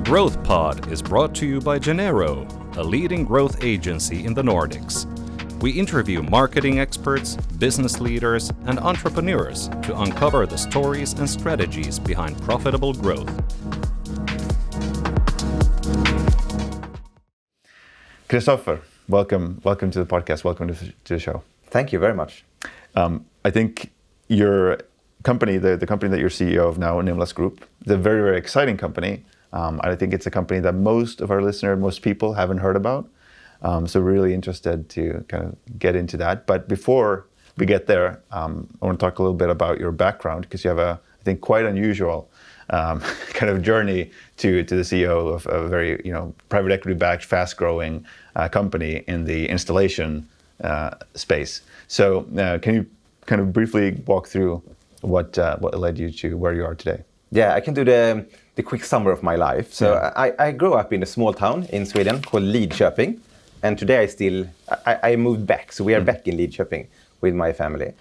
Growth Pod is brought to you by Genero, a leading growth agency in the Nordics. We interview marketing experts, business leaders, and entrepreneurs to uncover the stories and strategies behind profitable growth. Christoffer, welcome to the podcast. Welcome to the show. Thank you very much. I think your company, the company that you're CEO of now, Nimlas Group, is a very, very exciting company. I think it's a company that most of our listeners, most people haven't heard about. So really interested to kind of get into that. But before we get there, I want to talk a little bit about your background, because you have I think, quite unusual kind of journey to the CEO of a very, private equity-backed, fast-growing company in the installation space. So can you kind of briefly walk through what led you to where you are today? Yeah, I can do the quick summary of my life. So yeah. I grew up in a small town in Sweden called Lidköping. And today I moved back. So we are back in Lidköping with my family.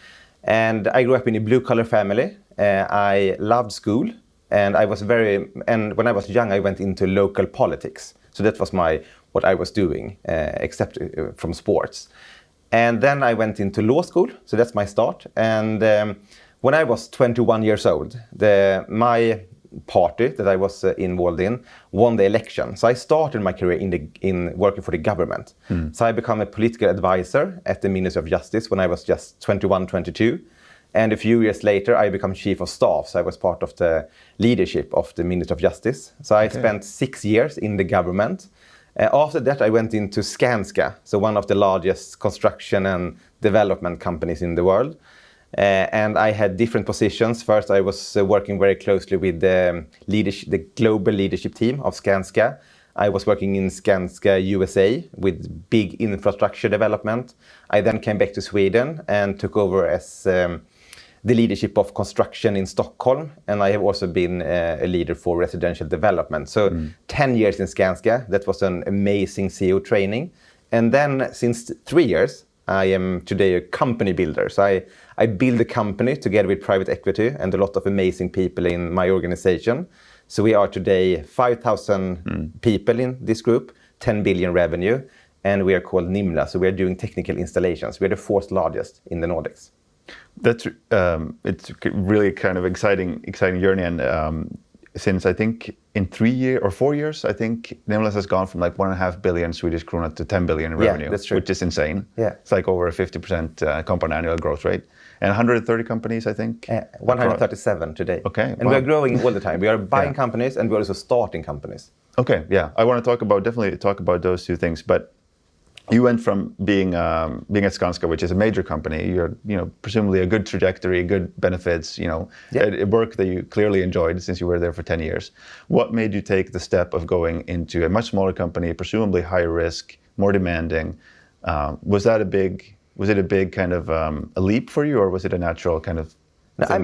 And I grew up in a blue-collar family. I loved school. And when I was young, I went into local politics. So that was what I was doing, except from sports. And then I went into law school. So that's my start. And when I was 21 years old, my party that I was involved in won the election. So I started my career in working for the government. So I became a political advisor at the Ministry of Justice when I was just 21, 22. And a few years later, I became chief of staff. So I was part of the leadership of the Ministry of Justice. So I spent 6 years in the government. After that, I went into Skanska, so one of the largest construction and development companies in the world. And I had different positions. First, I was working very closely with the global leadership team of Skanska. I was working in Skanska USA with big infrastructure development. I then came back to Sweden and took over as the leadership of construction in Stockholm. And I have also been a leader for residential development. So 10 years in Skanska, that was an amazing CEO training. And then since 3 years, I am today a company builder. So I build a company together with private equity and a lot of amazing people in my organization. So we are today 5,000 people in this group, 10 billion revenue, and we are called Nimlas. So we are doing technical installations. We are the fourth largest in the Nordics. It's really kind of exciting journey. And since I think in 3 years or 4 years, I think Nimlas has gone from like 1.5 billion Swedish krona to 10 billion in revenue, that's true. Which is insane. Yeah. It's like over a 50% compound annual growth rate. And 130 companies, I think? 137 today. Okay. And we are growing all the time. We are buying companies and we're also starting companies. Okay, yeah. I want to definitely talk about those two things. But you went from being at Skanska, which is a major company. You're presumably a good trajectory, good benefits, a work that you clearly enjoyed since you were there for 10 years. What made you take the step of going into a much smaller company, presumably higher risk, more demanding? Was it a big kind of a leap for you, or was it a natural kind of? No, I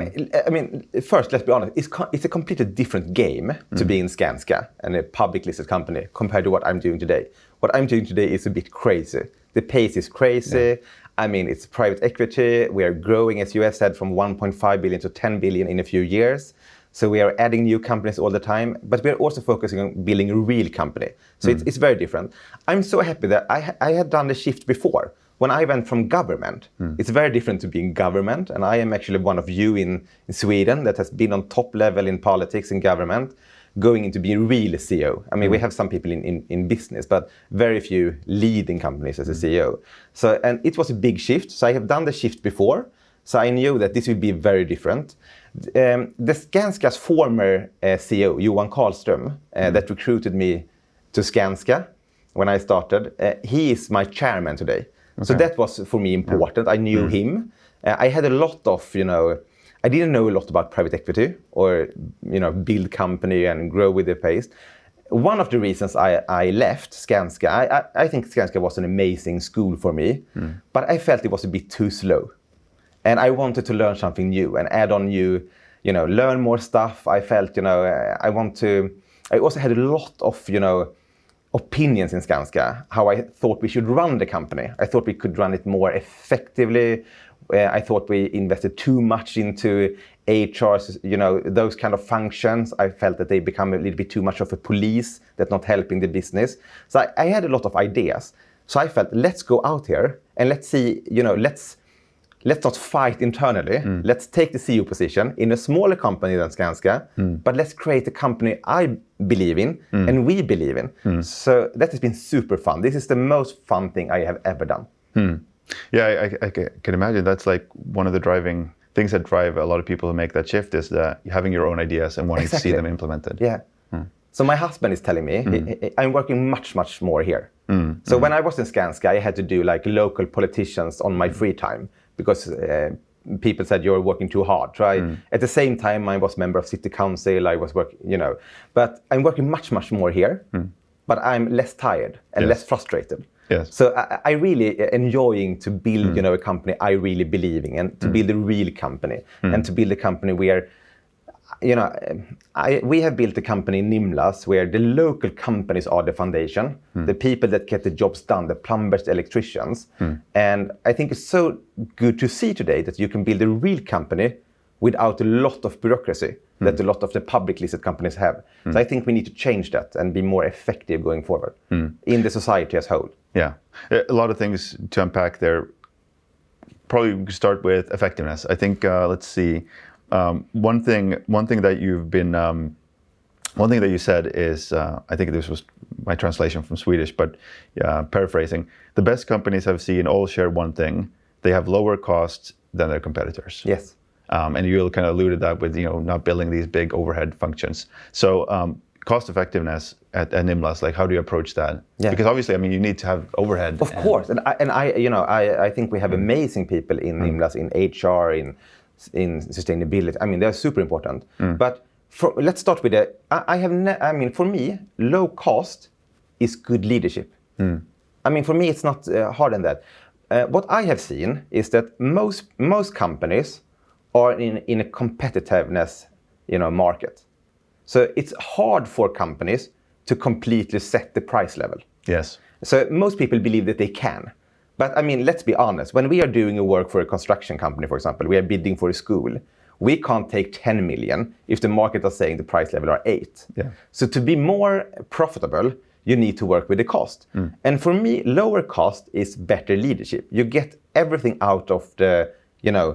mean, first, let's be honest. It's a completely different game to be in Skanska and a public listed company compared to what I'm doing today. What I'm doing today is a bit crazy. The pace is crazy. Yeah. I mean, it's private equity. We are growing, as you have said, from 1.5 billion to 10 billion in a few years. So we are adding new companies all the time, but we are also focusing on building a real company. So it's very different. I'm so happy that I had done the shift before. When I went from government, it's very different to being government. And I am actually one of you in Sweden that has been on top level in politics and government, going into being a real CEO. I mean, we have some people in business, but very few leading companies as a CEO. So, and it was a big shift. So I have done the shift before. So I knew that this would be very different. The Skanska's former CEO, Johan Karlström, that recruited me to Skanska when I started, he is my chairman today. Okay. So that was for me important. I knew him. I had a lot of, I didn't know a lot about private equity or, build company and grow with the pace. One of the reasons I left Skanska, I think Skanska was an amazing school for me, but I felt it was a bit too slow. And I wanted to learn something new and add on new, learn more stuff. I felt, I also had a lot of, opinions in Skanska, how I thought we should run the company. I thought we could run it more effectively. I thought we invested too much into HR, those kind of functions. I felt that they become a little bit too much of a police that's not helping the business. So I had a lot of ideas. So I felt, let's go out here and let's see, let's not fight internally. Let's take the CEO position in a smaller company than Skanska, but let's create a company I believe in and we believe in. So that has been super fun. This is the most fun thing I have ever done. Yeah, I can imagine that's like one of the driving things that drive a lot of people who make that shift is that having your own ideas and wanting to see them implemented. Yeah. So my husband is telling me, I'm working much, much more here. So when I was in Skanska, I had to do like local politicians on my free time because people said you're working too hard. Right? At the same time, I was member of city council. I was working, but I'm working much, much more here. But I'm less tired and less frustrated. Yes. So I really enjoying to build, a company I really believe in, and to build a real company, and to build a company where, we have built a company, Nimlas, where the local companies are the foundation, the people that get the jobs done, the plumbers, the electricians. And I think it's so good to see today that you can build a real company without a lot of bureaucracy that a lot of the public listed companies have. So I think we need to change that and be more effective going forward in the society as a whole. Yeah, a lot of things to unpack there. Probably we could start with effectiveness. I think let's see. One thing that you've been, one thing that you said is, I think this was my translation from Swedish, but paraphrasing, the best companies I've seen all share one thing: they have lower costs than their competitors. Yes. And you kind of alluded that with not building these big overhead functions. So cost effectiveness at Nimlas, like how do you approach that? Yeah. Because obviously, you need to have overhead. Of course, and I think we have amazing people in Nimlas, in HR, in sustainability. They're super important. But let's start with for me, low cost is good leadership. For me, it's not harder than that. What I have seen is that most companies are in a competitiveness, market. So it's hard for companies to completely set the price level. Yes. So most people believe that they can. But let's be honest, when we are doing a work for a construction company, for example, we are bidding for a school, we can't take 10 million if the market is saying the price level are 8. Yeah. So to be more profitable, you need to work with the cost. And for me, lower cost is better leadership. You get everything out of the,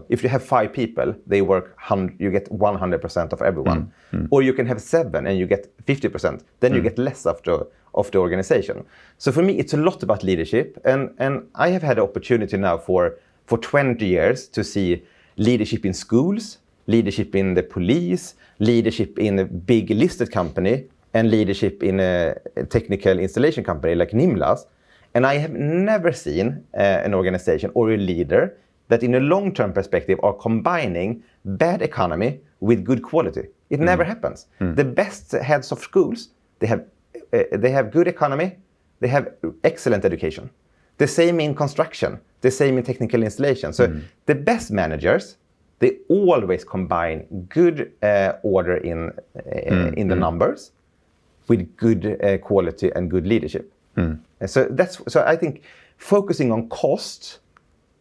if you have 5 people, they work, you get 100% of everyone. Or you can have 7 and you get 50%. Then you get less of the organization. So for me, it's a lot about leadership. And I have had the opportunity now for 20 years to see leadership in schools, leadership in the police, leadership in a big listed company, and leadership in a technical installation company like Nimlas. And I have never seen an organization or a leader that in a long-term perspective are combining bad economy with good quality. It never happens. The best heads of schools, they have good economy, they have excellent education. The same in construction, the same in technical installation. So the best managers, they always combine good order in the numbers with good quality and good leadership. So I think focusing on cost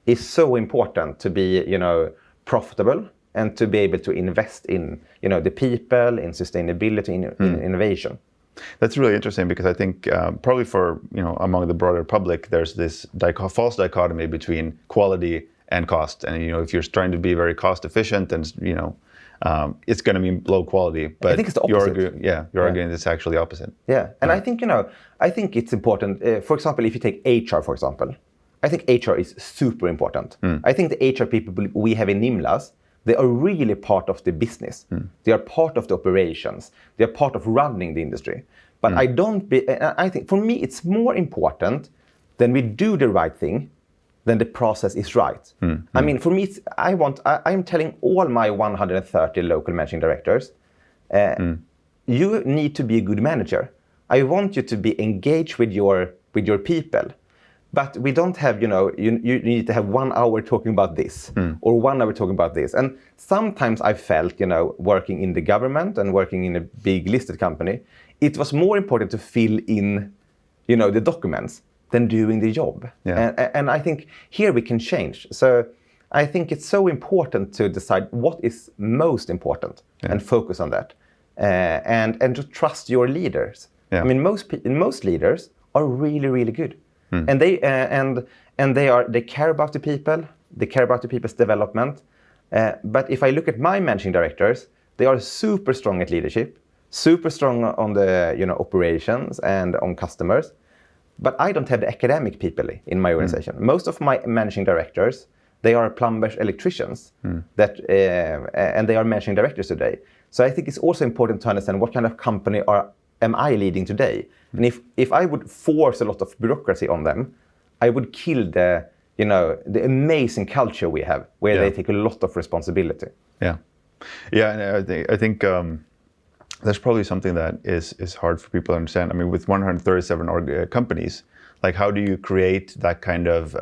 is so important to be, profitable and to be able to invest in, the people, in sustainability, in innovation. That's really interesting because I think probably for, among the broader public, there's this false dichotomy between quality and cost. And, if you're trying to be very cost efficient and, it's going to be low quality. But I think it's the opposite. You're arguing it's actually the opposite. Yeah. And I think, I think it's important. For example, if you take HR, for example, I think HR is super important. I think the HR people we have in Nimlas, they are really part of the business. They are part of the operations. They are part of running the industry. But I think for me, it's more important than we do the right thing than the process is right. For me, I'm telling all my 130 local managing directors, you need to be a good manager. I want you to be engaged with your people. But we don't have, you need to have 1 hour talking about this or 1 hour talking about this. And sometimes I felt, working in the government and working in a big listed company, it was more important to fill in the documents than doing the job. Yeah. And I think here we can change. So I think it's so important to decide what is most important and focus on that, and to trust your leaders. Yeah. I mean, most leaders are really, really good, and they care about the people. They care about the people's development. But if I look at my managing directors, they are super strong at leadership, super strong on the operations and on customers. But I don't have the academic people in my organization. Most of my managing directors, they are plumbers, electricians, and they are managing directors today. So I think it's also important to understand what kind of company am I leading today. And if I would force a lot of bureaucracy on them, I would kill the amazing culture we have, where they take a lot of responsibility. Yeah, and I think that's probably something that is hard for people to understand. I mean, with 137 companies, like how do you create that kind of,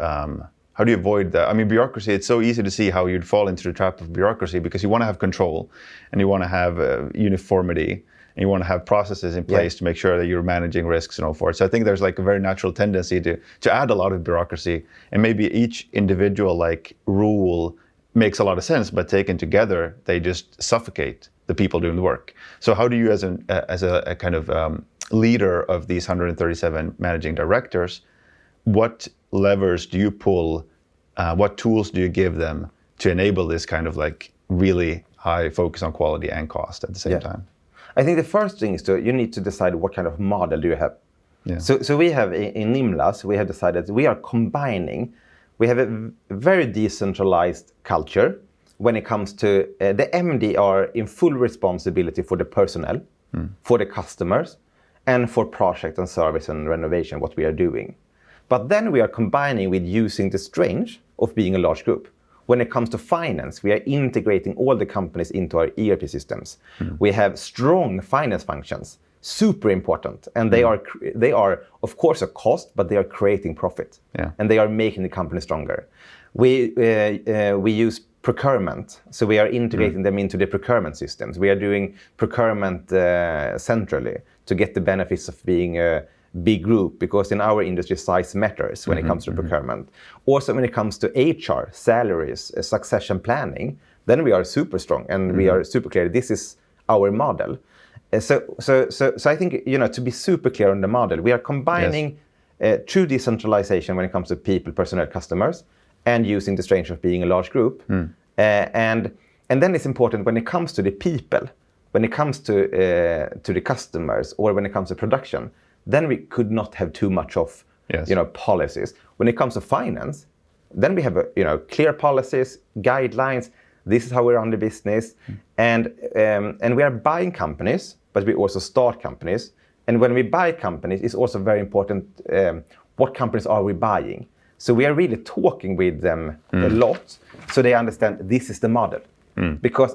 how do you avoid that? I mean, bureaucracy, it's so easy to see how you'd fall into the trap of bureaucracy, because you want to have control and you want to have uniformity and you want to have processes in place to make sure that you're managing risks and all forth. So I think there's like a very natural tendency to add a lot of bureaucracy, and maybe each individual rule makes a lot of sense, but taken together, they just suffocate the people doing the work. So how do you, as a kind of leader of these 137 managing directors, what levers do you pull? What tools do you give them to enable this kind of really high focus on quality and cost at the same time? I think the first thing is you need to decide what kind of model do you have. Yeah. So we have in Nimlas, we have decided we are combining. We have a very decentralized culture when it comes to the MD are in full responsibility for the personnel, for the customers, and for project and service and renovation, what we are doing. But then we are combining with using the strength of being a large group. When it comes to finance, we are integrating all the companies into our ERP systems. We have strong finance functions, super important, and they are of course a cost, but they are creating profit, and they are making the company stronger. We use procurement, so we are integrating them into the procurement systems. We are doing procurement centrally to get the benefits of being a big group, because in our industry size matters when it comes to procurement. Also when it comes to HR, salaries, succession planning, then we are super strong and we are super clear. This is our model. So I think to be super clear on the model, we are combining true decentralization when it comes to people, personnel, customers, and using the strength of being a large group. And then it's important when it comes to the people, when it comes to the customers, or when it comes to production, then we could not have too much of policies. When it comes to finance, then we have clear policies, guidelines. This is how we run the business, and we are buying companies, but we also start companies. And when we buy companies, it's also very important what companies are we buying. So we are really talking with them a lot, so they understand this is the model. Because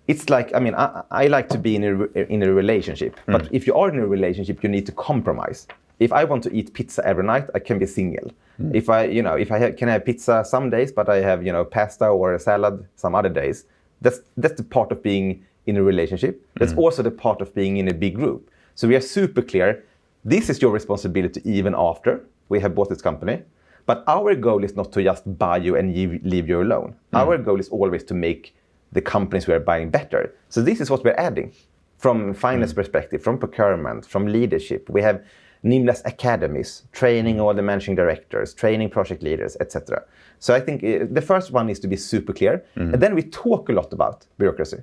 it's like, I like to be in a relationship, but if you are in a relationship, you need to compromise. If I want to eat pizza every night, I can be single. If I can have pizza some days, but I have pasta or a salad some other days, that's the part of being in a relationship. That's also the part of being in a big group. So we are super clear. This is your responsibility even after we have bought this company. But our goal is not to just buy you and leave you alone. Our goal is always to make the companies we are buying better. So this is what we're adding from finance perspective, from procurement, from leadership. We have Nimlas academies, training all the managing directors, training project leaders, etc. So I think the first one is to be super clear. And then we talk a lot about bureaucracy.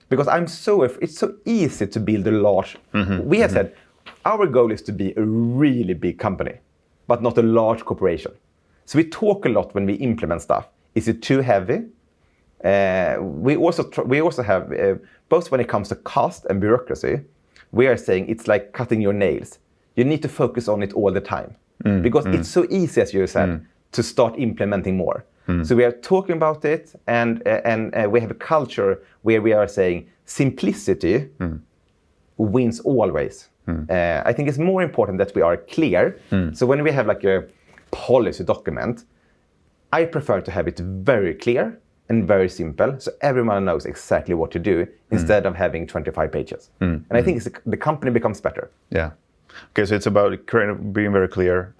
Because it's so easy to build a large, we have said, our goal is to be a really big company, but not a large corporation. So we talk a lot when we implement stuff. Is it too heavy? We also have, both when it comes to cost and bureaucracy, we are saying it's like cutting your nails. You need to focus on it all the time. Because it's so easy, as you said, to start implementing more. So we are talking about it, and we have a culture where we are saying simplicity wins always. I think it's more important that we are clear. So when we have like a policy document, I prefer to have it very clear and very simple, so everyone knows exactly what to do, instead of having 25 pages. And I think the company becomes better. Yeah. Okay, so it's about being very clear,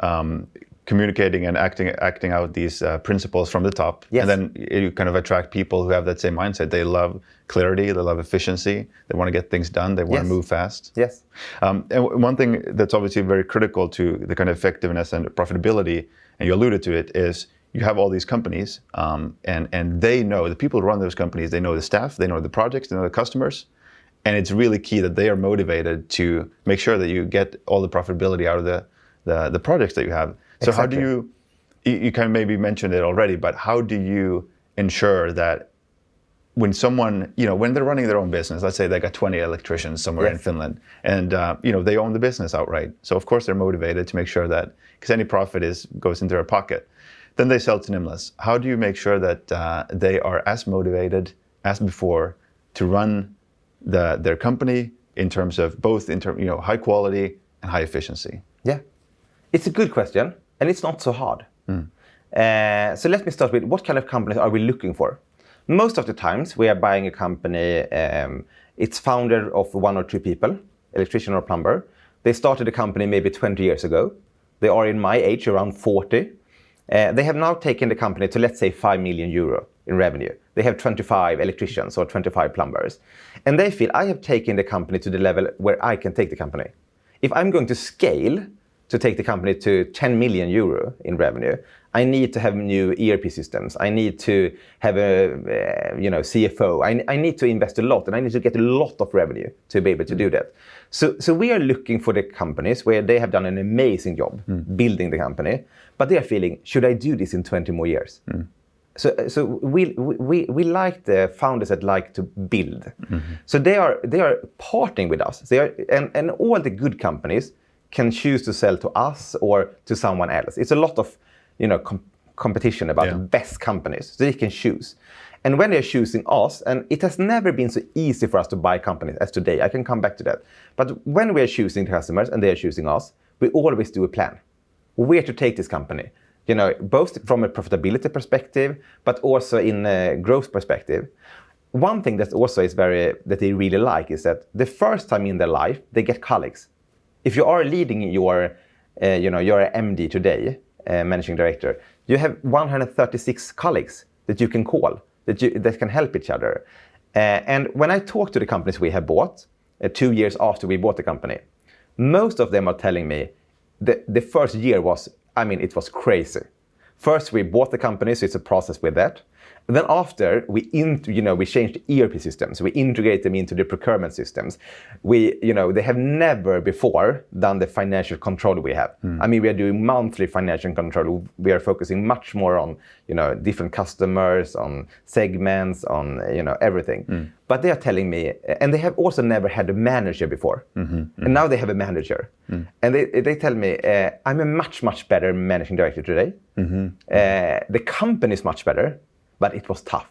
communicating and acting out these principles from the top. Yes. And then you kind of attract people who have that same mindset. They love clarity, they love efficiency, they want to get things done, they want to move fast. Yes. And one thing that's obviously very critical to the kind of effectiveness and profitability, and you alluded to it, is you have all these companies, and they know, the people who run those companies, they know the staff, they know the projects, they know the customers. And it's really key that they are motivated to make sure that you get all the profitability out of the projects that you have. So Exactly. how do you kind of maybe mentioned it already, but how do you ensure that when someone, when they're running their own business, let's say they got 20 electricians somewhere in Finland, and they own the business outright. So of course they're motivated to make sure that, because any profit goes into their pocket. Then they sell to Nimlas. How do you make sure that they are as motivated as before to run their company in terms of both high quality and high efficiency? Yeah, it's a good question, and it's not so hard. So let me start with what kind of companies are we looking for? Most of the times we are buying a company, it's founded of 1 or 2 people, electrician or plumber. They started the company maybe 20 years ago. They are in my age, around 40. They have now taken the company to, let's say, 5 million euro in revenue. They have 25 electricians or 25 plumbers. And they feel, I have taken the company to the level where I can take the company. If I'm going to scale to take the company to 10 million euro in revenue, I need to have new ERP systems. I need to have a CFO. I need to invest a lot, and I need to get a lot of revenue to be able to do that. So we are looking for the companies where they have done an amazing job building the company, but they are feeling, should I do this in 20 more years? So we like the founders that like to build. So they are partnering with us. They are, and all the good companies can choose to sell to us or to someone else. It's a lot of competition about the best companies, so they can choose. And when they're choosing us, and it has never been so easy for us to buy companies as today, I can come back to that. But when we're choosing the customers and they're choosing us, we always do a plan. Where to take this company, both from a profitability perspective, but also in a growth perspective. One thing that also is that they really like is that the first time in their life, they get colleagues. If you are leading you're MD today, managing director, you have 136 colleagues that you can call, that can help each other. And when I talk to the companies we have bought, 2 years after we bought the company, most of them are telling me the first year was crazy. First, we bought the company, so it's a process with that. And then after, we changed the ERP systems. We integrate them into the procurement systems. They have never before done the financial control we have. We are doing monthly financial control. We are focusing much more on, different customers, on segments, on, everything. But they are telling me, and they have also never had a manager before. And now they have a manager. And they tell me, I'm a much, much better managing director today. The company is much better, but it was tough.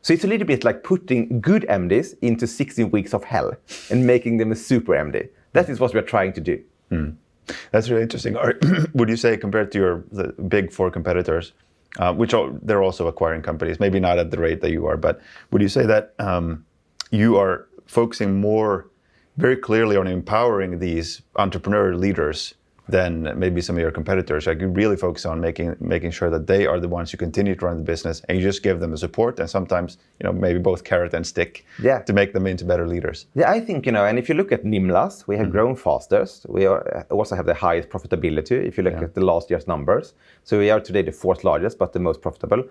So it's a little bit like putting good MDs into 16 weeks of hell and making them a super MD. That is what we're trying to do. That's really interesting. Would you say, compared to the big 4 competitors, they're also acquiring companies, maybe not at the rate that you are, but would you say that you are focusing more very clearly on empowering these entrepreneur leaders than maybe some of your competitors? Like, you really focus on making sure that they are the ones who continue to run the business, and you just give them the support and sometimes, maybe both carrot and stick to make them into better leaders. Yeah, I think, and if you look at Nimlas, we have grown fastest. We also have the highest profitability if you look at the last year's numbers. So we are today the 4th largest, but the most profitable.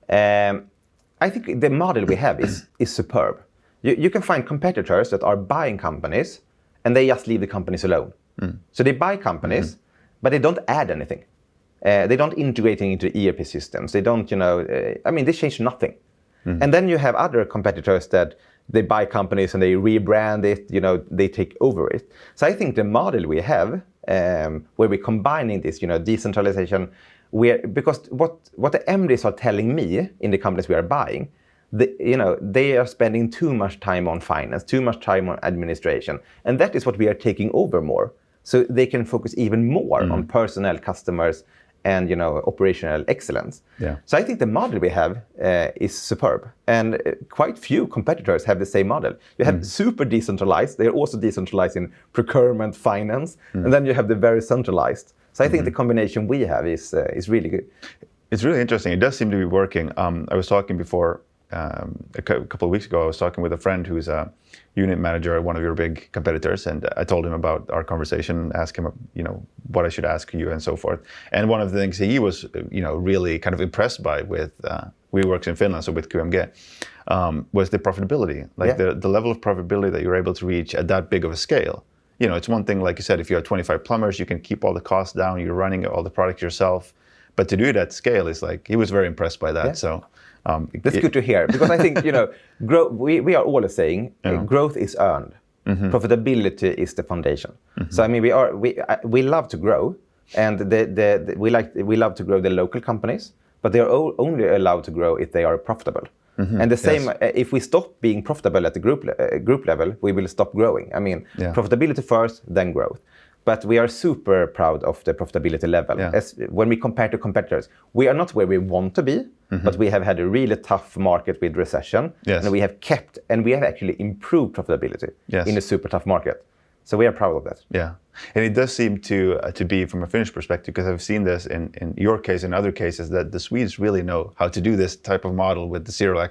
I think the model we have is superb. You can find competitors that are buying companies and they just leave the companies alone. So they buy companies, but they don't add anything. They don't integrate into ERP systems. They don't, they change nothing. And then you have other competitors that they buy companies and they rebrand it, they take over it. So I think the model we have, where we're combining this, decentralization, because what the MDs are telling me in the companies we are buying, they are spending too much time on finance, too much time on administration. And that is what we are taking over more. So they can focus even more on personnel, customers, and operational excellence. Yeah. So I think the model we have is superb, and quite few competitors have the same model. You have super decentralized. They're also decentralized in procurement, finance, and then you have the very centralized. So I think the combination we have is really good. It's really interesting. It does seem to be working. I was talking before, a couple of weeks ago, I was talking with a friend who's a unit manager at one of your big competitors, and I told him about our conversation, asked him, what I should ask you and so forth. And one of the things he was, really kind of impressed by with WeWorks in Finland, so with QMG, was the profitability, the level of profitability that you're able to reach at that big of a scale. It's one thing, like you said, if you have 25 plumbers, you can keep all the costs down, you're running all the products yourself. But to do it at scale is he was very impressed by that. Yeah. So that's good to hear, because I think we are always saying growth is earned, profitability is the foundation. So I mean we love to grow, and we love to grow the local companies, but they are only allowed to grow if they are profitable. And the same, if we stop being profitable at the group level, we will stop growing. I mean, profitability first, then growth. But we are super proud of the profitability level. Yeah. As when we compare to competitors, we are not where we want to be, but we have had a really tough market with recession, and we have actually improved profitability in a super tough market. So we are proud of that. Yeah, and it does seem to be from a Finnish perspective, because I've seen this in your case and other cases, that the Swedes really know how to do this type of model with the serial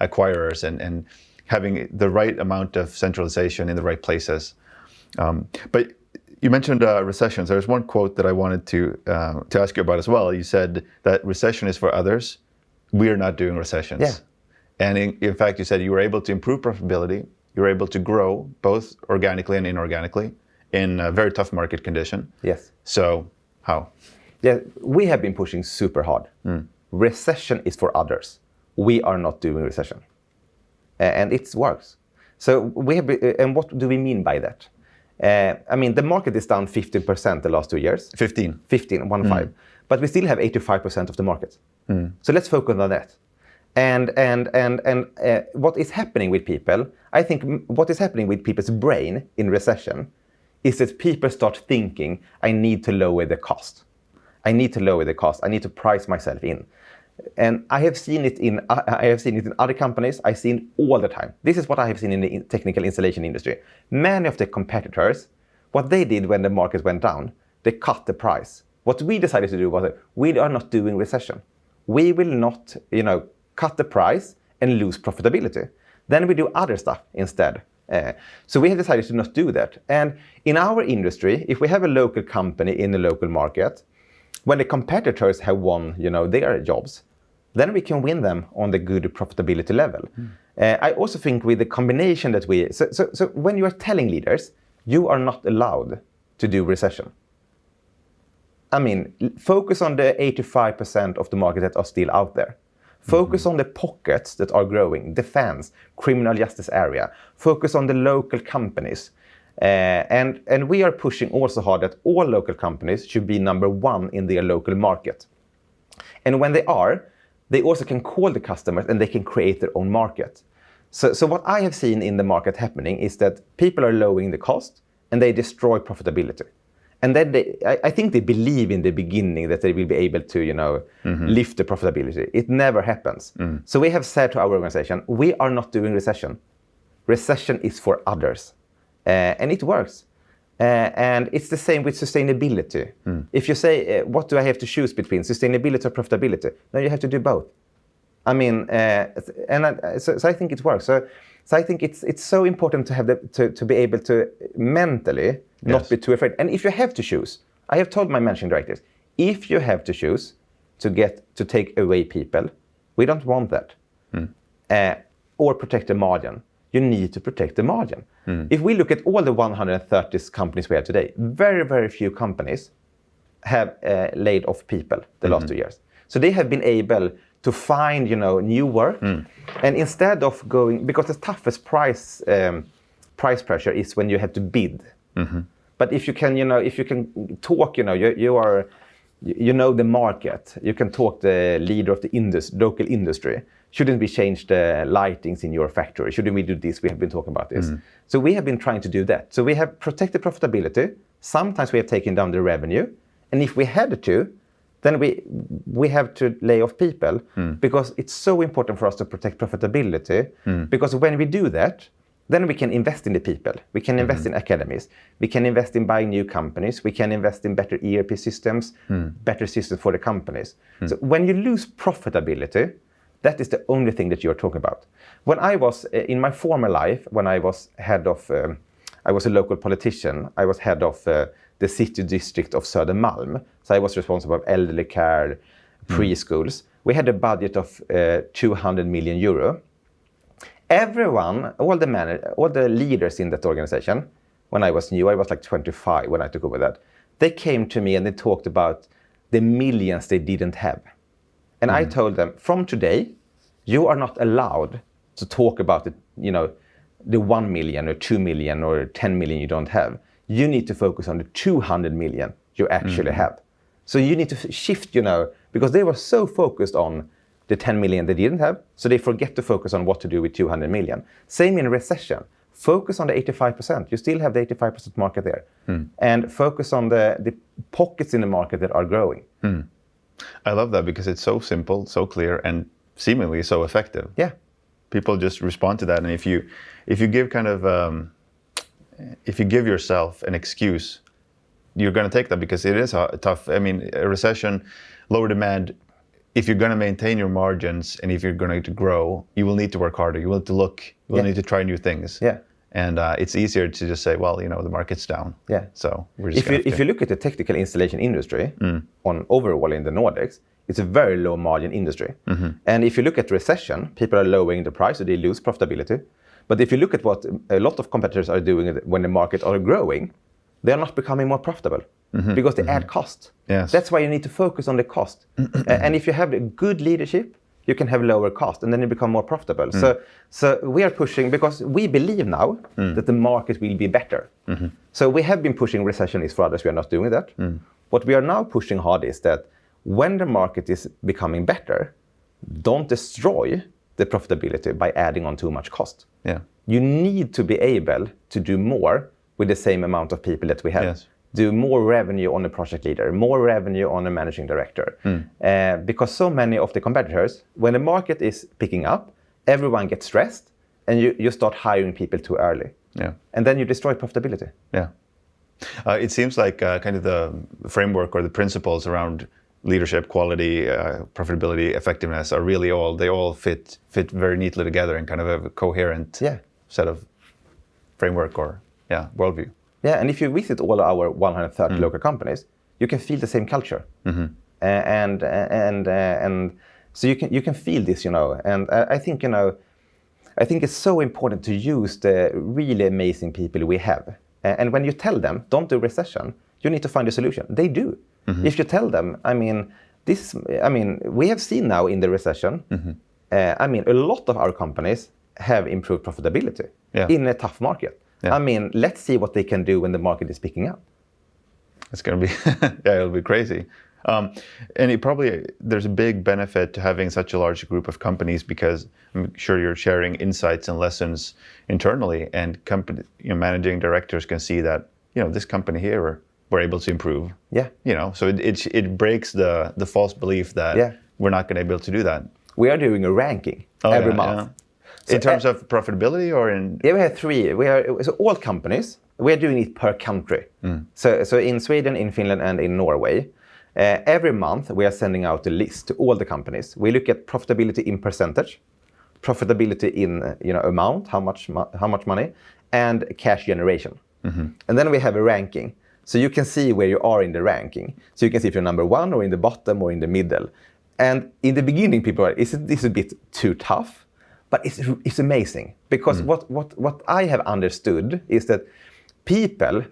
acquirers and having the right amount of centralization in the right places. But you mentioned recessions. There's one quote that I wanted to ask you about as well. You said that recession is for others. We are not doing recessions. Yeah. And in fact, you said you were able to improve profitability. You were able to grow both organically and inorganically in a very tough market condition. Yes. So how? Yeah, we have been pushing super hard. Recession is for others. We are not doing recession. And it works. So and what do we mean by that? I mean, the market is down 15% the last 2 years. 15. 15. But we still have 85% of the market. So let's focus on that. And what is happening with people, I think what is happening with people's brain in recession is that people start thinking, I need to lower the cost. I need to lower the cost. I need to price myself in. And I have seen it in other companies. I've seen all the time. This is what I have seen in the technical installation industry. Many of the competitors, what they did when the market went down, they cut the price. What we decided to do was that we are not doing recession. We will not, cut the price and lose profitability. Then we do other stuff instead. So we have decided to not do that. And in our industry, if we have a local company in the local market, when the competitors have won, their jobs, then we can win them on the good profitability level. I also think with the combination that so when you are telling leaders, you are not allowed to do recession. I mean, focus on the 85% of the market that are still out there. Focus on the pockets that are growing, defense, criminal justice area. Focus on the local companies. And we are pushing also hard that all local companies should be number one in their local market. And when they are, they also can call the customers and they can create their own market. So what I have seen in the market happening is that people are lowering the cost and they destroy profitability. And then I think they believe in the beginning that they will be able to, lift the profitability. It never happens. So we have said to our organization, we are not doing recession. Recession is for others. And it works. And it's the same with sustainability. If you say, what do I have to choose between sustainability or profitability? No, you have to do both. I mean, so I think it works. So I think it's so important to have to be able to mentally not be too afraid. And if you have to choose, I have told my managing directors, if you have to choose to take away people, we don't want that. Or protect the margin. You need to protect the margin. If we look at all the 130 companies we have today, very, very few companies have laid off people the last 2 years. So they have been able to find, new work. And instead of going, because the toughest price pressure is when you have to bid. But if you can, talk, you know the market, you can talk the leader of the local industry. Shouldn't we change the lightings in your factory? Shouldn't we do this? We have been talking about this. So we have been trying to do that. So we have protected profitability. Sometimes we have taken down the revenue. And if we had to, then we have to lay off people because it's so important for us to protect profitability. Because when we do that, then we can invest in the people. We can invest in academies. We can invest in buying new companies. We can invest in better ERP systems, better systems for the companies. So when you lose profitability, that is the only thing that you're talking about. When I was, in my former life, when I was head of, I was a local politician, I was head of the city district of Södermalm. So I was responsible for elderly care, preschools. We had a budget of 200 million euro. Everyone, all the leaders in that organization, when I was new, I was like 25 when I took over that, they came to me and they talked about the millions they didn't have. And I told them, from today, you are not allowed to talk about the 1 million or 2 million or 10 million you don't have. You need to focus on the 200 million you actually have. So you need to shift, because they were so focused on the 10 million they didn't have, so they forget to focus on what to do with 200 million. Same in recession. Focus on the 85%. You still have the 85% market there. And focus on the pockets in the market that are growing. I love that because it's so simple, so clear, and seemingly so effective. Yeah. People just respond to that, and if you give if you give yourself an excuse, you're going to take that because it is tough. I mean, a recession, lower demand. If you're going to maintain your margins and if you're going to grow, you will need to work harder. You will need to look. You will need to try new things. Yeah. And it's easier to just say, well, the market's down. Yeah. So we're just if you look at the technical installation industry on overall in the Nordics, it's a very low margin industry. And if you look at recession, people are lowering the price, so they lose profitability. But if you look at what a lot of competitors are doing when the market are growing, they are not becoming more profitable because they add cost. Yes. That's why you need to focus on the cost. And if you have a good leadership, you can have lower cost and then you become more profitable. So we are pushing because we believe now that the market will be better. So we have been pushing recession for others. We are not doing that. What we are now pushing hard is that when the market is becoming better, don't destroy the profitability by adding on too much cost. Yeah. You need to be able to do more with the same amount of people that we have. Yes. Do more revenue on a project leader, more revenue on a managing director. Because so many of the competitors, when the market is picking up, everyone gets stressed and you start hiring people too early. Yeah. And then you destroy profitability. Yeah. It seems like kind of the framework or the principles around leadership, quality, profitability, effectiveness are really they all fit very neatly together in kind of a coherent set of framework or worldview. Yeah, and if you visit all our 130 local companies, you can feel the same culture, and so you can feel this, And I think I think it's so important to use the really amazing people we have. And when you tell them don't do recession, you need to find a solution. They do. If you tell them, we have seen now in the recession, a lot of our companies have improved profitability in a tough market. Yeah. Let's see what they can do when the market is picking up. It's going to be, it'll be crazy. And there's a big benefit to having such a large group of companies because I'm sure you're sharing insights and lessons internally, and managing directors can see that, this company here, we're able to improve. Yeah. So it breaks the false belief that we're not going to be able to do that. We are doing a ranking every month. Yeah. So in terms of profitability or in? Yeah, we have 3. So all companies, we are doing it per country. So in Sweden, in Finland, and in Norway, every month we are sending out a list to all the companies. We look at profitability in percentage, profitability in amount, how much money, and cash generation. And then we have a ranking. So you can see where you are in the ranking. So you can see if you're number 1 or in the bottom or in the middle. And in the beginning, people are, isn't this a bit too tough? But it's amazing because what I have understood is that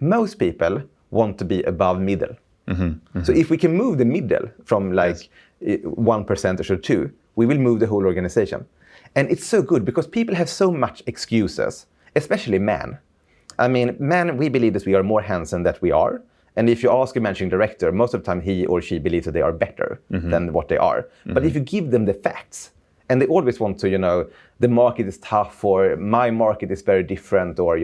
most people want to be above middle. So if we can move the middle from 1% or 2, we will move the whole organization. And it's so good because people have so much excuses, especially men. Men, we believe that we are more handsome than we are. And if you ask a managing director, most of the time he or she believes that they are better than what they are. But if you give them the facts, and they always want to, the market is tough, or my market is very different, or,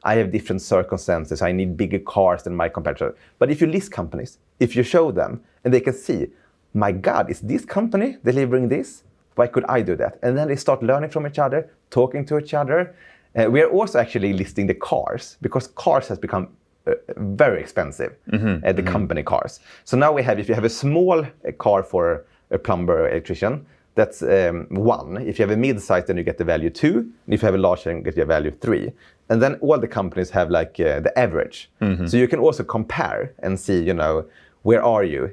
I have different circumstances, I need bigger cars than my competitor. But if you list companies, if you show them, and they can see, my God, is this company delivering this? Why could I do that? And then they start learning from each other, talking to each other. We are also actually listing the cars, because cars has become very expensive, the company cars. So now we have, if you have a small car for a plumber or electrician, that's 1. If you have a mid-size, then you get the value 2. And if you have a large, then you get your value 3. And then all the companies have like the average. So you can also compare and see, where are you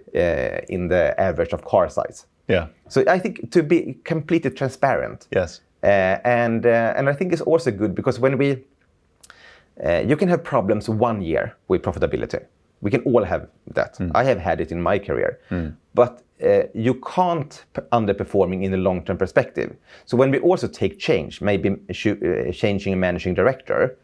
in the average of car size. Yeah. So I think to be completely transparent. Yes. And I think it's also good because when you can have problems 1 year with profitability. We can all have that. I have had it in my career. But you can't underperforming in the long-term perspective. So when we also take change, maybe changing a managing director,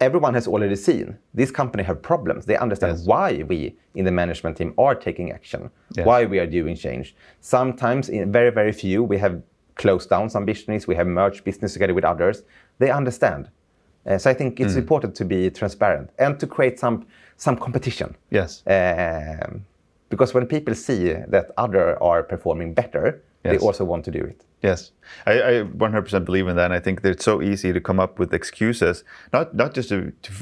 everyone has already seen this company have problems. They understand why we in the management team are taking action, why we are doing change. Sometimes, in very, very few, we have closed down some business, we have merged business together with others. They understand. So I think it's important to be transparent and to create some competition. Yes. Because when people see that others are performing better, they also want to do it. Yes, I 100% believe in that. And I think that it's so easy to come up with excuses, not just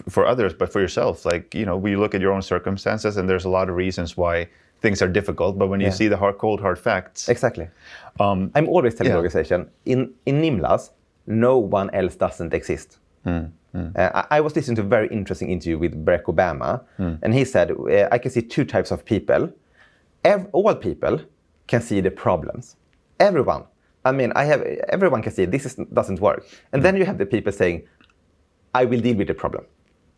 for others, but for yourself. Like, we look at your own circumstances and there's a lot of reasons why things are difficult. But when you see the cold hard facts. Exactly. I'm always telling the organization, in Nimlas, no one else doesn't exist. I was listening to a very interesting interview with Barack Obama, and he said, I can see 2 types of people. All people can see the problems. Everyone. I mean, everyone can see doesn't work. And then you have the people saying, I will deal with the problem.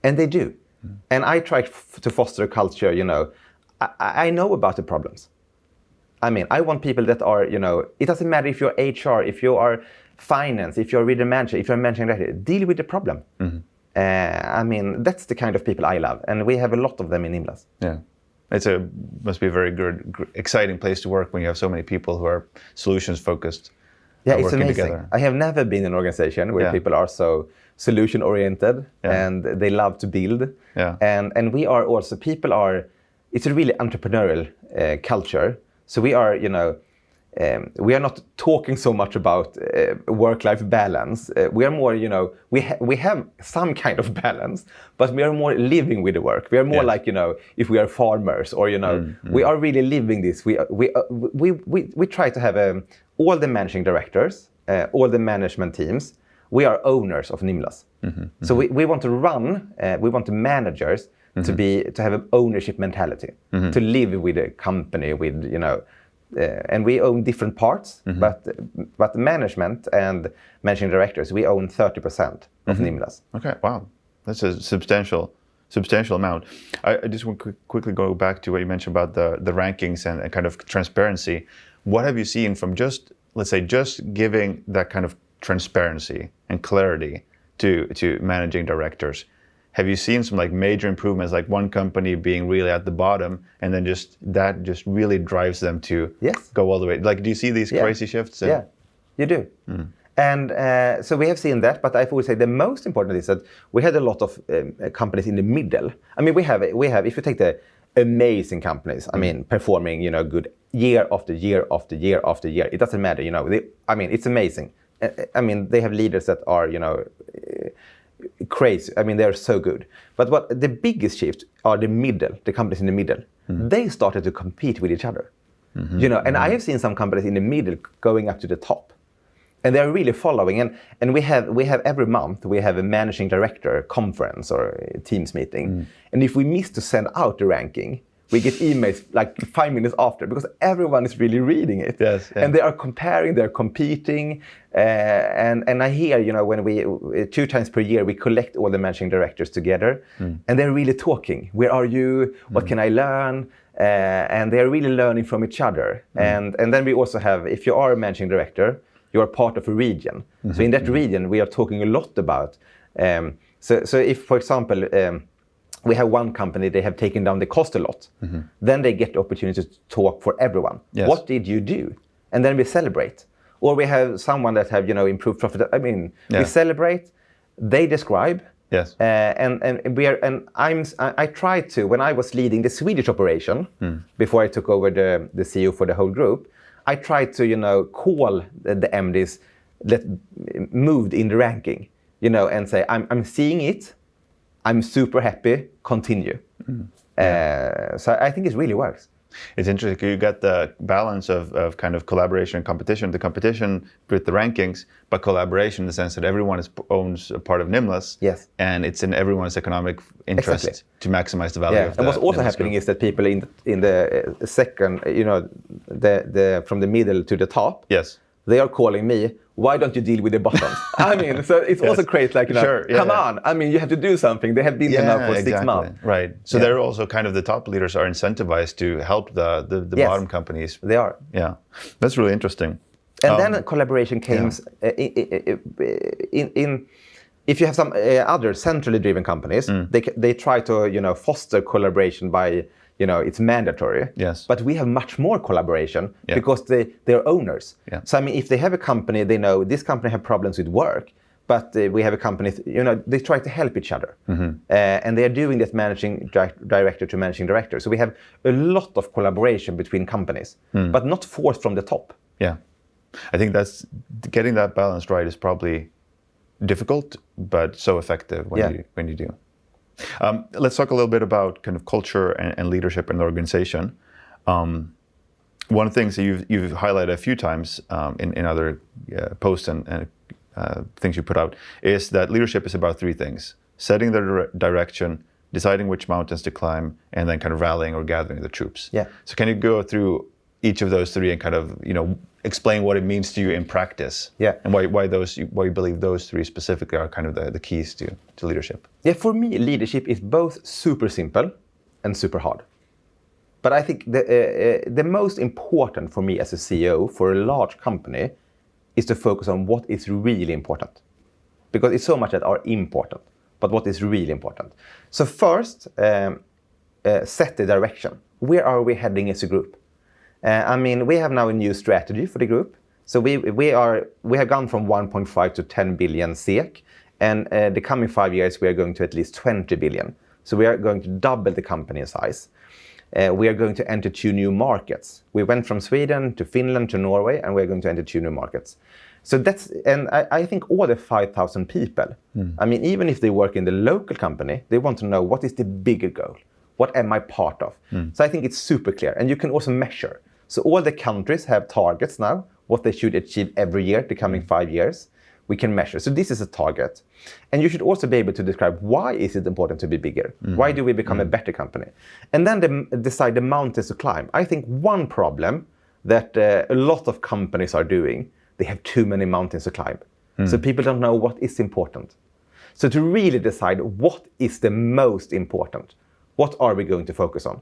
And they do. And I try to foster a culture, I know about the problems. I mean, I want people that are, it doesn't matter if you're HR, if you are finance, if you're reader manager, if you're managing director, deal with the problem. I mean, that's the kind of people I love. And we have a lot of them in Nimlas. Yeah. Must be a very good, exciting place to work when you have so many people who are solutions focused. Yeah, it's amazing. Together. I have never been in an organization where people are so solution oriented and they love to build. Yeah. And we are also, it's a really entrepreneurial culture. So we are, we are not talking so much about work-life balance. We are more, we have some kind of balance, but we are more living with the work. We are more like, if we are farmers or, we are really living this. We try to have all the managing directors, all the management teams. We are owners of Nimlas. So we want to run, we want the managers to have an ownership mentality, to live with a company with, and we own different parts, but management and managing directors, we own 30% of Nimlas. Okay, wow, that's a substantial amount. I just want to quickly go back to what you mentioned about the rankings and kind of transparency. What have you seen from let's say, giving that kind of transparency and clarity to managing directors? Have you seen some major improvements, like one company being really at the bottom, and then just really drives them to go all the way? Like, do you see these crazy shifts? Yeah, you do. And so we have seen that, but I would say the most important is that we had a lot of companies in the middle. I mean, we have. If you take the amazing companies, I mean, performing, good year after year after year after year. It doesn't matter, it's amazing. I mean, they have leaders that are, crazy. I mean, they're so good. But what the biggest shift are the companies in the middle. They started to compete with each other. And I have seen some companies in the middle going up to the top. And they're really following. And we have every month, we have a managing director conference or a Teams meeting. And if we miss to send out the ranking, we get emails like 5 minutes after because everyone is really reading it. Yes, yeah. And they are comparing, they're competing. And I hear, when we, 2 times per year, we collect all the managing directors together and they're really talking. Where are you? What can I learn? And they're really learning from each other. And then we also have, if you are a managing director, you are part of a region. So in that region, we are talking a lot about. So if, for example, we have one company, they have taken down the cost a lot. Then they get the opportunity to talk for everyone. Yes. What did you do? And then we celebrate. Or we have someone that have, improved profit. I mean, we celebrate, they describe, Yes. I tried to, when I was leading the Swedish operation, before I took over the CEO for the whole group, I tried to, call the MDs that moved in the ranking, and say, I'm seeing it, I'm super happy, continue. So I think it really works. It's interesting. You got the balance of kind of collaboration and competition. The competition with the rankings, but collaboration in the sense that everyone owns a part of Nimlas. Yes. And it's in everyone's economic interest to maximize the value of the And what's also Nimlas happening Group. is that people in the second, the from the middle to the top, Yes. they are calling me, why don't you deal with the bottoms? I mean, so it's also creates like, come on. I mean, you have to do something. They have been there now for 6 months. Right. So they're also kind of the top leaders are incentivized to help the bottom companies. They are. Yeah. That's really interesting. And then collaboration comes in if you have some other centrally driven companies, they try to, foster collaboration by, it's mandatory. Yes. But we have much more collaboration because they're owners. Yeah. So, I mean, if they have a company, they know this company have problems with work, but we have a company, they try to help each other. And they are doing that managing director to managing director. So we have a lot of collaboration between companies, but not forced from the top. Yeah. I think that's getting that balance right is probably difficult, but so effective when you do. Let's talk a little bit about kind of culture and leadership in the organization. One of the things that you've highlighted a few times in other posts and things you put out is that leadership is about three things: setting the direction, deciding which mountains to climb, and then kind of rallying or gathering the troops. Yeah. So can you go through each of those three and kind of explain what it means to you in practice? Yeah. And why you believe those three specifically are kind of the keys to leadership? Yeah, for me, leadership is both super simple and super hard. But I think the most important for me as a CEO for a large company is to focus on what is really important. Because it's so much that are important, but what is really important. So first, set the direction. Where are we heading as a group? We have now a new strategy for the group. So we have gone from 1.5 to 10 billion SEK, and the coming 5 years we are going to at least 20 billion. So we are going to double the company in size. We are going to enter 2 new markets. We went from Sweden to Finland to Norway, and we are going to enter 2 new markets. So I think all the 5,000 people, even if they work in the local company, they want to know what is the bigger goal. What am I part of? So I think it's super clear, and you can also measure. So all the countries have targets now, what they should achieve every year, the coming 5 years. We can measure. So this is a target. And you should also be able to describe why is it important to be bigger? Why do we become a better company? And then decide the mountains to climb. I think one problem that a lot of companies are doing, they have too many mountains to climb. So people don't know what is important. So to really decide what is the most important, what are we going to focus on?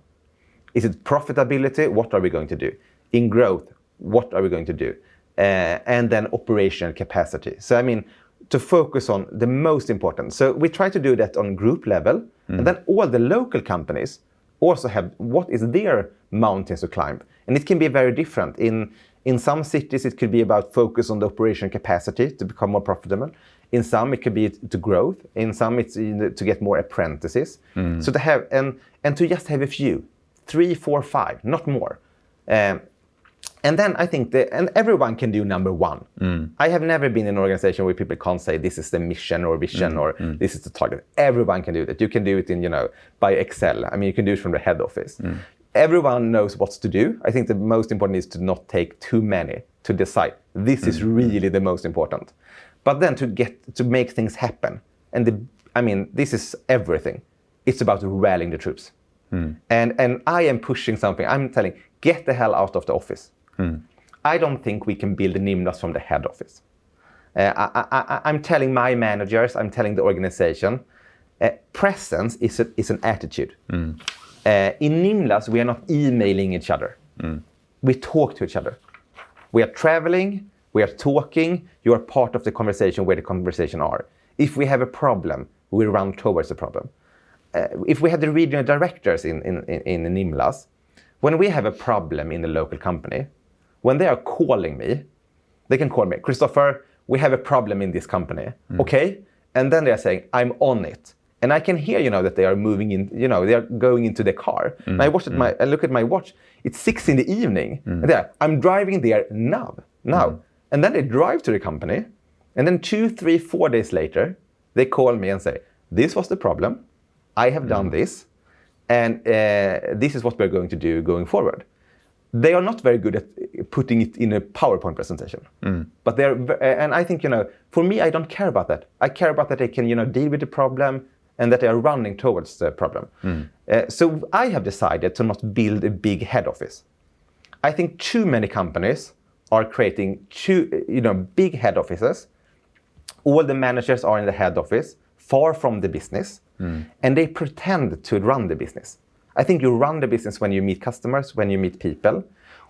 Is it profitability? What are we going to do? In growth, what are we going to do? And then operational capacity. So to focus on the most important. So we try to do that on group level. And then all the local companies also have what is their mountains to climb. And it can be very different. In some cities, it could be about focus on the operational capacity to become more profitable. In some, it could be to growth. In some, it's to get more apprentices. So to have, and to just have a few, 3, 4, 5, not more. And then I think and everyone can do number one. I have never been in an organization where people can't say this is the mission or vision or this is the target. Everyone can do that. You can do it by Excel. You can do it from the head office. Everyone knows what to do. I think the most important is to not take too many to decide. This is really the most important. But then to make things happen. And this is everything. It's about rallying the troops. And I am pushing something. I'm telling, get the hell out of the office. I don't think we can build a Nimlas from the head office. I'm telling my managers, I'm telling the organization, presence is an attitude. In Nimlas, we are not emailing each other. We talk to each other. We are traveling, we are talking, you are part of the conversation where the conversation are. If we have a problem, we run towards the problem. If we had the regional directors in Nimlas, when we have a problem in the local company, when they are calling me, they can call me, Christoffer, we have a problem in this company. Okay? and then they're saying, I'm on it. And I can hear, that they are moving in, they are going into the car. And I look at my watch, it's 6 p.m. And I'm driving there now. And then they drive to the company. And then 2, 3, 4 days later, they call me and say, this was the problem. I have done this. And this is what we're going to do going forward. They are not very good at putting it in a PowerPoint presentation. But and I think, for me, I don't care about that. I care about that they can, deal with the problem and that they are running towards the problem. So I have decided to not build a big head office. I think too many companies are creating big head offices. All the managers are in the head office, far from the business, and they pretend to run the business. I think you run the business when you meet customers, when you meet people.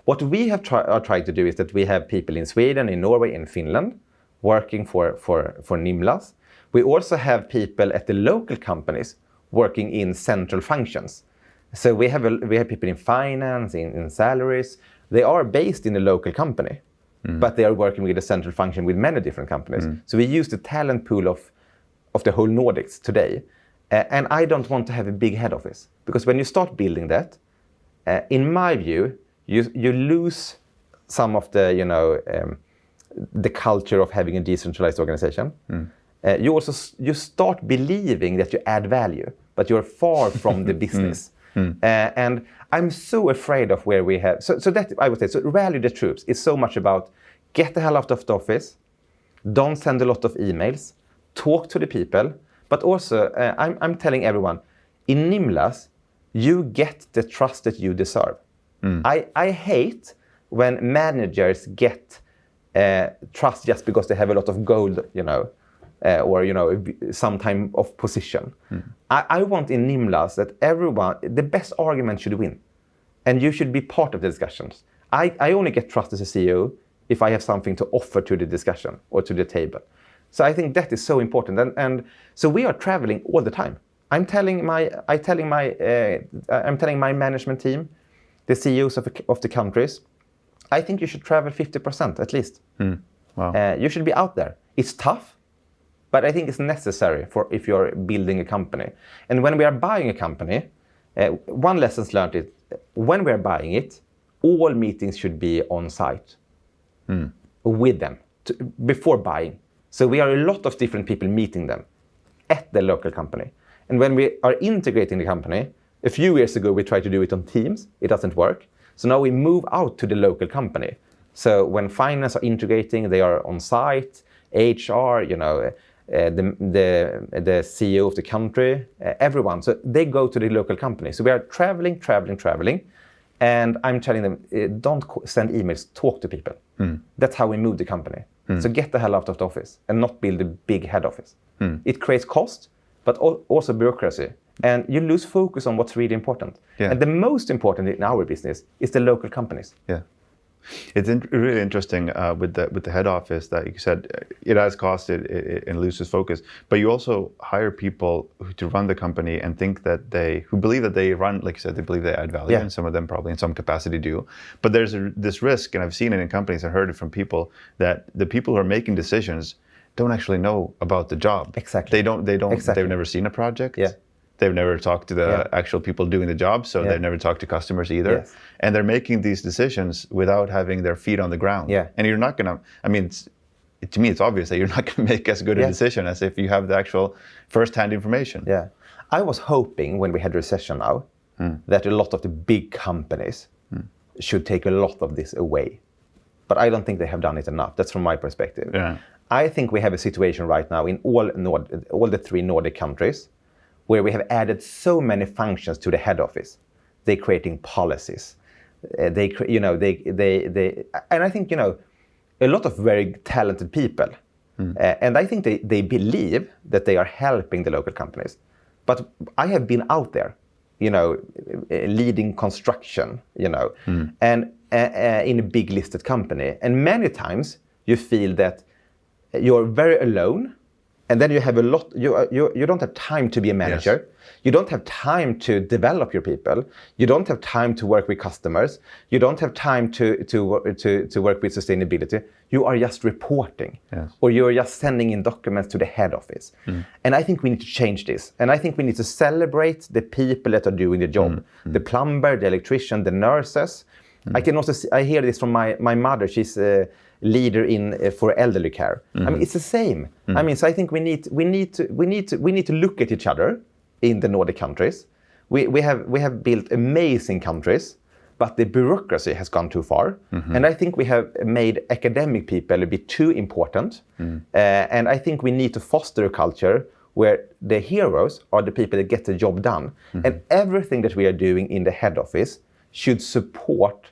What we have tried to do is that we have people in Sweden, in Norway, in Finland, working for Nimlas. We also have people at the local companies working in central functions. So we have people in finance, in salaries. They are based in a local company, but they are working with a central function with many different companies. So we use the talent pool of the whole Nordics today. And I don't want to have a big head office, because when you start building that, in my view, you lose some of the culture of having a decentralized organization. You start believing that you add value, but you're far from the business. And I'm so afraid of where we have. So that I would say, so rally the troops is so much about get the hell out of the office, don't send a lot of emails, talk to the people, but also I'm telling everyone, in Nimlas, you get the trust that you deserve. I hate when managers get trust just because they have a lot of gold, or some type of position. I want in Nimlas that the best argument should win, and you should be part of the discussions. I only get trust as a CEO if I have something to offer to the discussion or to the table. So I think that is so important, and so we are traveling all the time. I'm telling my management team, the CEOs of the countries, I think you should travel 50% at least. Wow. You should be out there. It's tough, but I think it's necessary for if you're building a company. And when we are buying a company, one lesson learned is when we are buying it, all meetings should be on site with them before buying. So we are a lot of different people meeting them at the local company. And when we are integrating the company, a few years ago we tried to do it on Teams. It doesn't work. So now we move out to the local company. So when finance are integrating, they are on site, HR, the CEO of the country, everyone. So they go to the local company. So we are traveling. And I'm telling them, don't send emails, talk to people. That's how we move the company. So get the hell out of the office and not build a big head office. It creates cost, but also bureaucracy. And you lose focus on what's really important. Yeah. And the most important in our business is the local companies. Yeah. It's really interesting with the head office that you said it has cost, it loses focus, but you also hire people to run the company and think that who believe that they run, like you said, they believe they add value, and some of them probably in some capacity do. But there's this risk, and I've seen it in companies and heard it from people, that the people who are making decisions don't actually know about the job. Exactly. Exactly. They've never seen a project. Yeah. They've never talked to the actual people doing the job, so they've never talked to customers either. Yes. And they're making these decisions without having their feet on the ground. Yeah. And you're not going to, to me, it's obvious that you're not going to make as good a decision as if you have the actual first-hand information. Yeah. I was hoping when we had recession now that a lot of the big companies should take a lot of this away. But I don't think they have done it enough. That's from my perspective. Yeah. I think we have a situation right now in all the 3 Nordic countries where we have added so many functions to the head office. They're creating policies. And I think, a lot of very talented people. And I think they believe that they are helping the local companies. But I have been out there, leading construction, and in a big listed company. And many times you feel that you're very alone And then you have a lot. You don't have time to be a manager. Yes. You don't have time to develop your people. You don't have time to work with customers. You don't have time to work with sustainability. You are just reporting, yes. or you are just sending in documents to the head office. And I think we need to change this. And I think we need to celebrate the people that are doing the job: the plumber, the electrician, the nurses. I can also I hear this from my mother. She's a leader for elderly care. I mean, it's the same. I mean, so I think we need to look at each other in the Nordic countries. We have built amazing countries, but the bureaucracy has gone too far. And I think we have made academic people a bit too important. And I think we need to foster a culture where the heroes are the people that get the job done. And everything that we are doing in the head office should support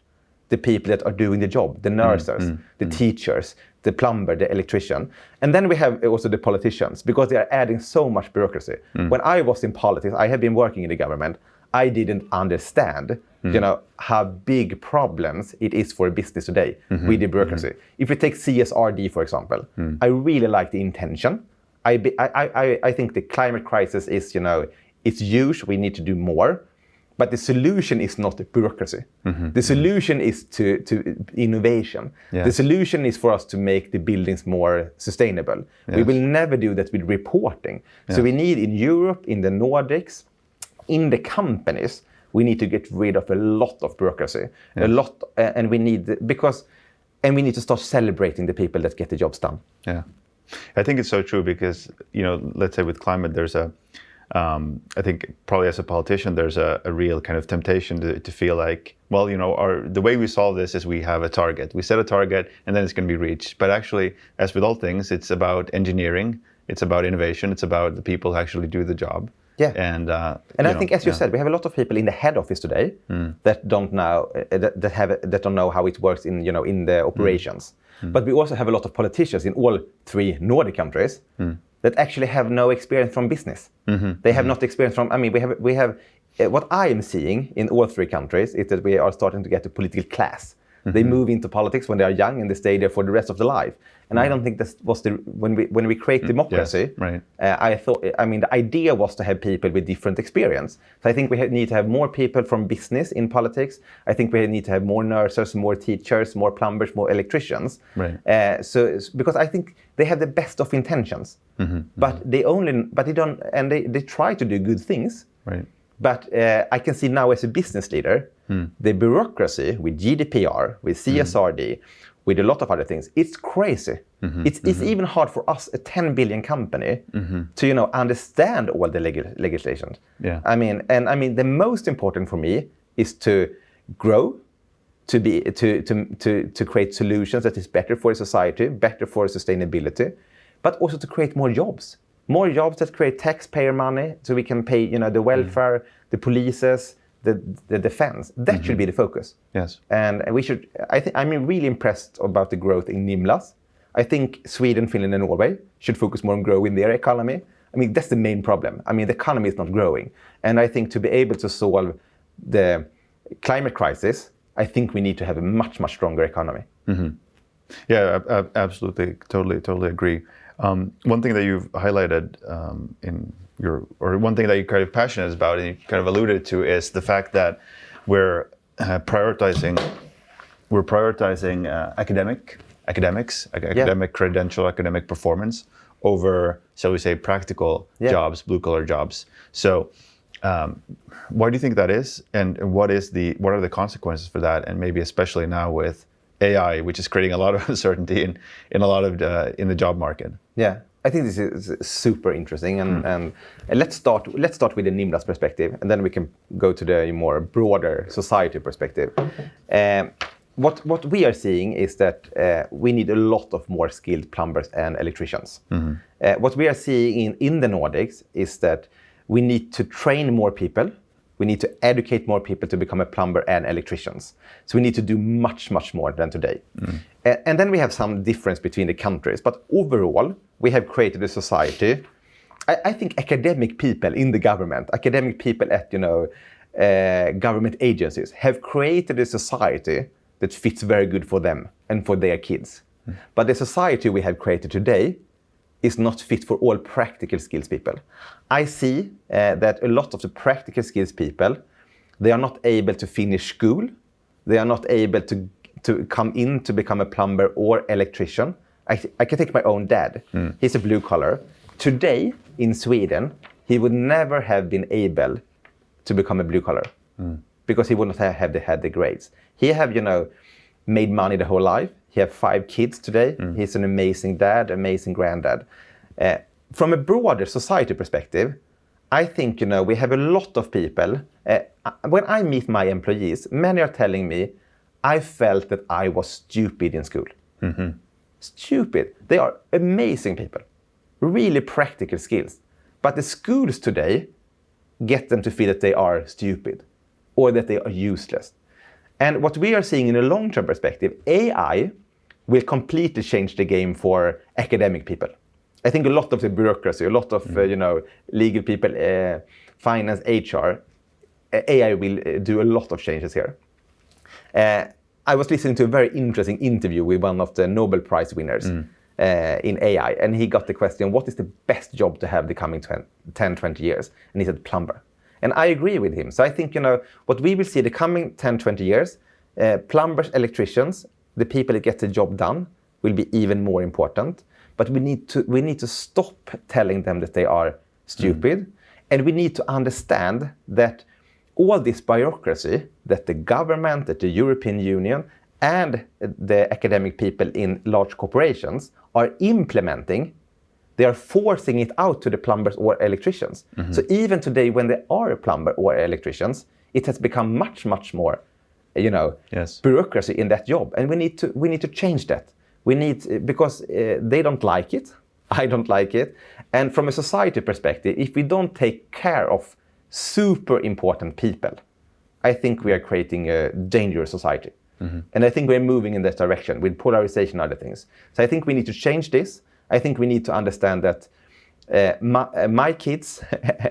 the people that are doing the job: the nurses, the teachers, the plumber, the electrician. And then we have also the politicians, because they are adding so much bureaucracy. When I was in politics, I have been working in the government, I didn't understand how big problems it is for a business today with the bureaucracy. If we take CSRD, for example, I really like the intention. I think the climate crisis is, it's huge, we need to do more. But the solution is not bureaucracy. The solution is to innovation. Yes. The solution is for us to make the buildings more sustainable. Yes. We will never do that with reporting. Yes. So we need, in Europe, in the Nordics, in the companies, we need to get rid of a lot of bureaucracy. Yes. And we need to start celebrating the people that get the jobs done. Yeah, I think it's so true because, let's say with climate, there's I think probably as a politician, there's a real kind of temptation to feel like, well, the way we solve this is we have a target. We set a target and then it's going to be reached. But actually, as with all things, it's about engineering, it's about innovation, it's about the people who actually do the job. Yeah. And I think, as you said, we have a lot of people in the head office today that don't know how it works in the operations. But we also have a lot of politicians in all 3 Nordic countries that actually have no experience from business. They have not experience from. I mean, we have what I am seeing in all 3 countries is that we are starting to get a political class. They move into politics when they are young and they stay there for the rest of their life. And I don't think that was when we create democracy. Yes, right. The idea was to have people with different experience. So I think we need to have more people from business in politics. I think we need to have more nurses, more teachers, more plumbers, more electricians. Right. Because I think they have the best of intentions, but they don't, and they try to do good things. Right. But I can see now as a business leader, the bureaucracy with GDPR, with CSRD, with a lot of other things, it's crazy. It's even hard for us, a 10 billion company, to understand all the legislation. Yeah. The most important for me is to grow, to create solutions that is better for society, better for sustainability, but also to create more jobs. More jobs that create taxpayer money, so we can pay, the welfare, the polices, the defense. That should be the focus. Yes. And we should. I'm really impressed about the growth in Nimlas. I think Sweden, Finland, and Norway should focus more on growing their economy. That's the main problem. The economy is not growing, and I think to be able to solve the climate crisis, I think we need to have a much, much stronger economy. Yeah, absolutely, totally agree. One thing that you've highlighted one thing that you're kind of passionate about, and you kind of alluded to, is the fact that we're prioritizing academic credential, academic performance over, shall we say, practical jobs, blue collar jobs. So, why do you think that is, and what are the consequences for that, and maybe especially now with AI, which is creating a lot of uncertainty in a lot of in the job market? Yeah, I think this is super interesting, and let's start with the Nimlas perspective, and then we can go to the more broader society perspective. What we are seeing is that we need a lot of more skilled plumbers and electricians. What we are seeing in the Nordics is that we need to train more people. We need to educate more people to become a plumber and electricians. So we need to do much, much more than today. And then we have some difference between the countries. But overall, we have created a society. I think academic people in the government, academic people at government agencies have created a society that fits very good for them and for their kids. But the society we have created today is not fit for all practical skills people. I see that a lot of the practical skills people, they are not able to finish school. They are not able to come in to become a plumber or electrician. I can take my own dad. He's a blue collar. Today in Sweden, he would never have been able to become a blue collar because he would not have had the grades. He have, made money the whole life. He have 5 kids today. He's an amazing dad, amazing granddad. From a broader society perspective, I think, we have a lot of people. When I meet my employees, many are telling me, I felt that I was stupid in school. Stupid. They are amazing people. Really practical skills. But the schools today get them to feel that they are stupid or that they are useless. And what we are seeing in a long-term perspective, AI will completely change the game for academic people. I think a lot of the bureaucracy, a lot of legal people, finance, HR, AI will do a lot of changes here. I was listening to a very interesting interview with one of the Nobel Prize winners in AI, and he got the question, what is the best job to have the coming 10, 20 years? And he said, plumber. And I agree with him. So I think, what we will see the coming 10, 20 years, plumbers, electricians, the people that get the job done will be even more important. But we need to stop telling them that they are stupid. And we need to understand that all this bureaucracy that the government, that the European Union, and the academic people in large corporations are implementing, they are forcing it out to the plumbers or electricians. So even today, when they are a plumber or electricians, it has become much, much more, bureaucracy in that job. And we need to change that. Because they don't like it, I don't like it. And from a society perspective, if we don't take care of super important people, I think we are creating a dangerous society. And I think we're moving in that direction with polarization and other things. So I think we need to change this. I think we need to understand that my kids,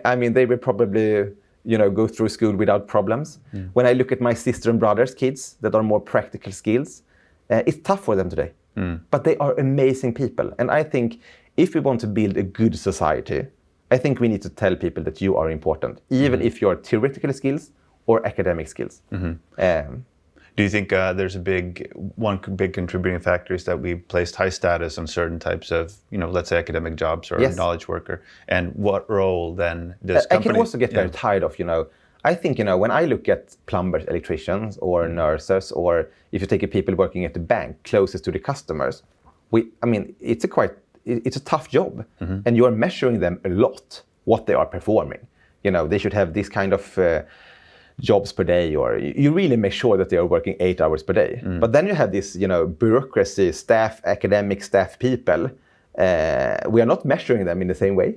they will probably go through school without problems. When I look at my sister and brother's kids that are more practical skills, it's tough for them today. But they are amazing people. And I think if we want to build a good society, I think we need to tell people that you are important, even if you're theoretical skills or academic skills. Do you think there's one big contributing factor is that we placed high status on certain types of, let's say academic jobs or knowledge worker? And what role then does companies... I can also get very tired of, I think, when I look at plumbers, electricians, or nurses, or if you take people working at the bank closest to the customers, it's a tough job. And you are measuring them a lot, what they are performing. They should have this kind of jobs per day, or you really make sure that they are working 8 hours per day. But then you have this, bureaucracy, academic staff people. We are not measuring them in the same way.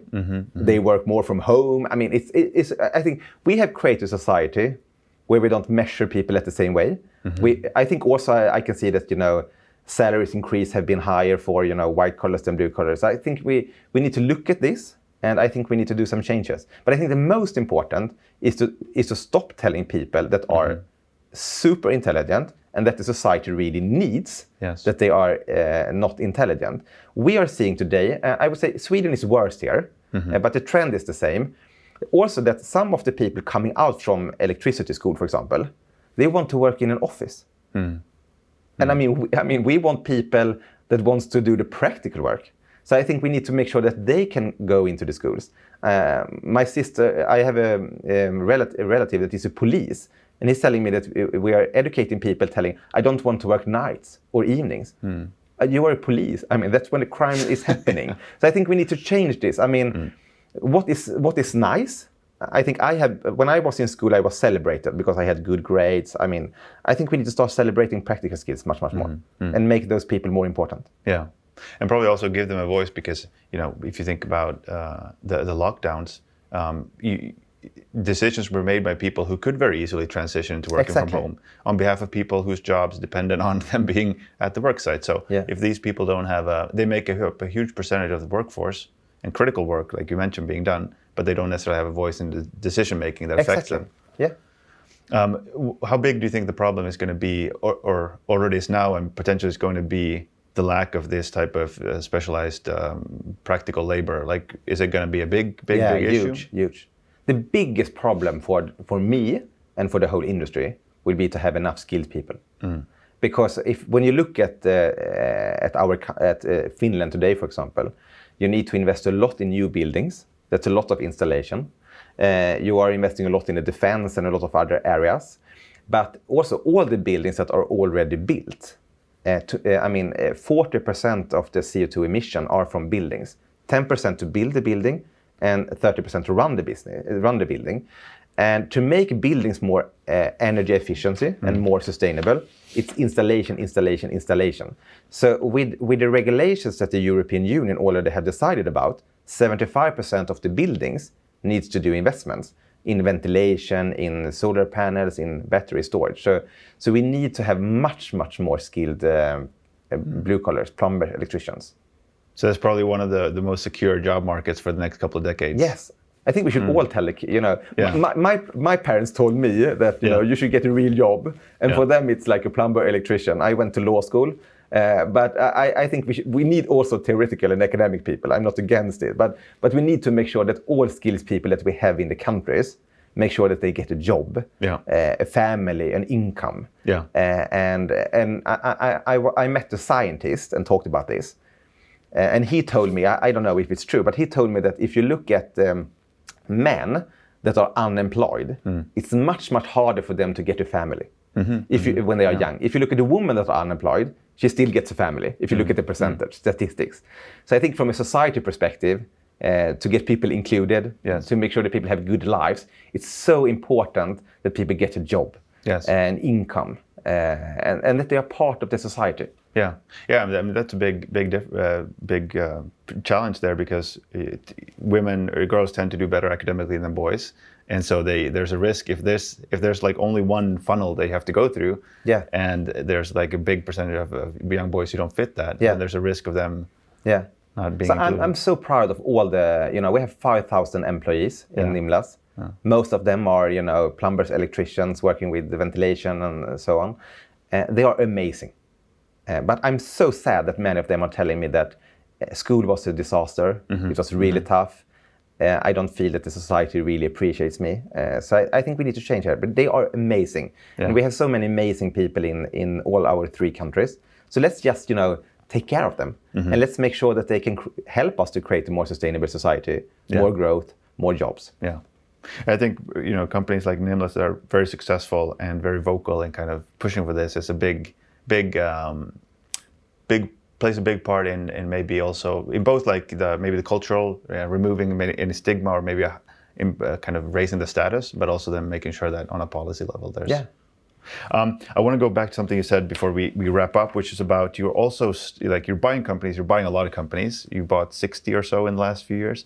They work more from home. I think we have created a society where we don't measure people at the same way. I think also I can see that, salaries increase have been higher for, white collars than blue collars. I think we need to look at this, and I think we need to do some changes. But I think the most important is to stop telling people that are super intelligent and that the society really needs, that they are not intelligent. We are seeing today, I would say Sweden is worse here, but the trend is the same. Also that some of the people coming out from electricity school, for example, they want to work in an office. And we want people that wants to do the practical work. So I think we need to make sure that they can go into the schools. My sister, I have a relative that is a police, and he's telling me that we are educating people, telling, I don't want to work nights or evenings. You are a police. That's when the crime is happening. So I think we need to change this. What is nice? I think when I was in school, I was celebrated because I had good grades. I think we need to start celebrating practical skills much, much more and make those people more important. Yeah. And probably also give them a voice because, if you think about the lockdowns, decisions were made by people who could very easily transition to working from home on behalf of people whose jobs depended on them being at the work site. So if these people don't have they make a huge percentage of the workforce and critical work, like you mentioned, being done, but they don't necessarily have a voice in the decision making that affects them. Yeah. How big do you think the problem is going to be, or already is now, and potentially is going to be the lack of this type of specialized practical labor? Like, is it going to be a big issue? Huge. The biggest problem for me and for the whole industry will be to have enough skilled people. Because when you look at Finland today, for example, you need to invest a lot in new buildings. That's a lot of installation. You are investing a lot in the defense and a lot of other areas. But also all the buildings that are already built. 40% of the CO2 emission are from buildings. 10% to build the building and 30% to run the building. And to make buildings more energy efficiency and more sustainable, it's installation. So with the regulations that the European Union already have decided about, 75% of the buildings needs to do investments in ventilation, in solar panels, in battery storage. So we need to have much more skilled blue collars, plumbers, electricians. So that's probably one of the most secure job markets for the next couple of decades. Yes. I think we should all tell my parents told me that you should get a real job, and for them it's like a plumber, electrician. I went to law school, but I think we need also theoretical and academic people. I'm not against it, but we need to make sure that all skills people that we have in the countries make sure that they get a job, a family, an income. And I met a scientist and talked about this, and he told me, I don't know if it's true, but he told me that if you look at men that are unemployed, it's much harder for them to get a family when they are young. If you look at the women that are unemployed, she still gets a family, if you look at the percentage, statistics. So I think from a society perspective, to get people included, to make sure that people have good lives, it's so important that people get a job and income, and that they are part of the society. I mean, that's a big challenge there, because women or girls tend to do better academically than boys, and so there's a risk if there's like only one funnel they have to go through, and there's like a big percentage of young boys who don't fit that, and there's a risk of them not being included. I'm so proud of all the, we have 5,000 employees in Nimlas. Most of them are plumbers, electricians working with the ventilation and so on. They are amazing. But I'm so sad that many of them are telling me that school was a disaster. It was really tough. I don't feel that the society really appreciates me. So I think we need to change that. But they are amazing. And we have so many amazing people in all our 3 countries. So let's just, take care of them. And let's make sure that they can help us to create a more sustainable society, more growth, more jobs. I think, companies like Nimlas that are very successful and very vocal and kind of pushing for this is a big plays a big part in maybe also in both like maybe the cultural removing any stigma, or maybe kind of raising the status, but also then making sure that on a policy level there's I want to go back to something you said before we wrap up, which is about you're also you're buying companies, you're buying a lot of companies. You bought 60 or so in the last few years,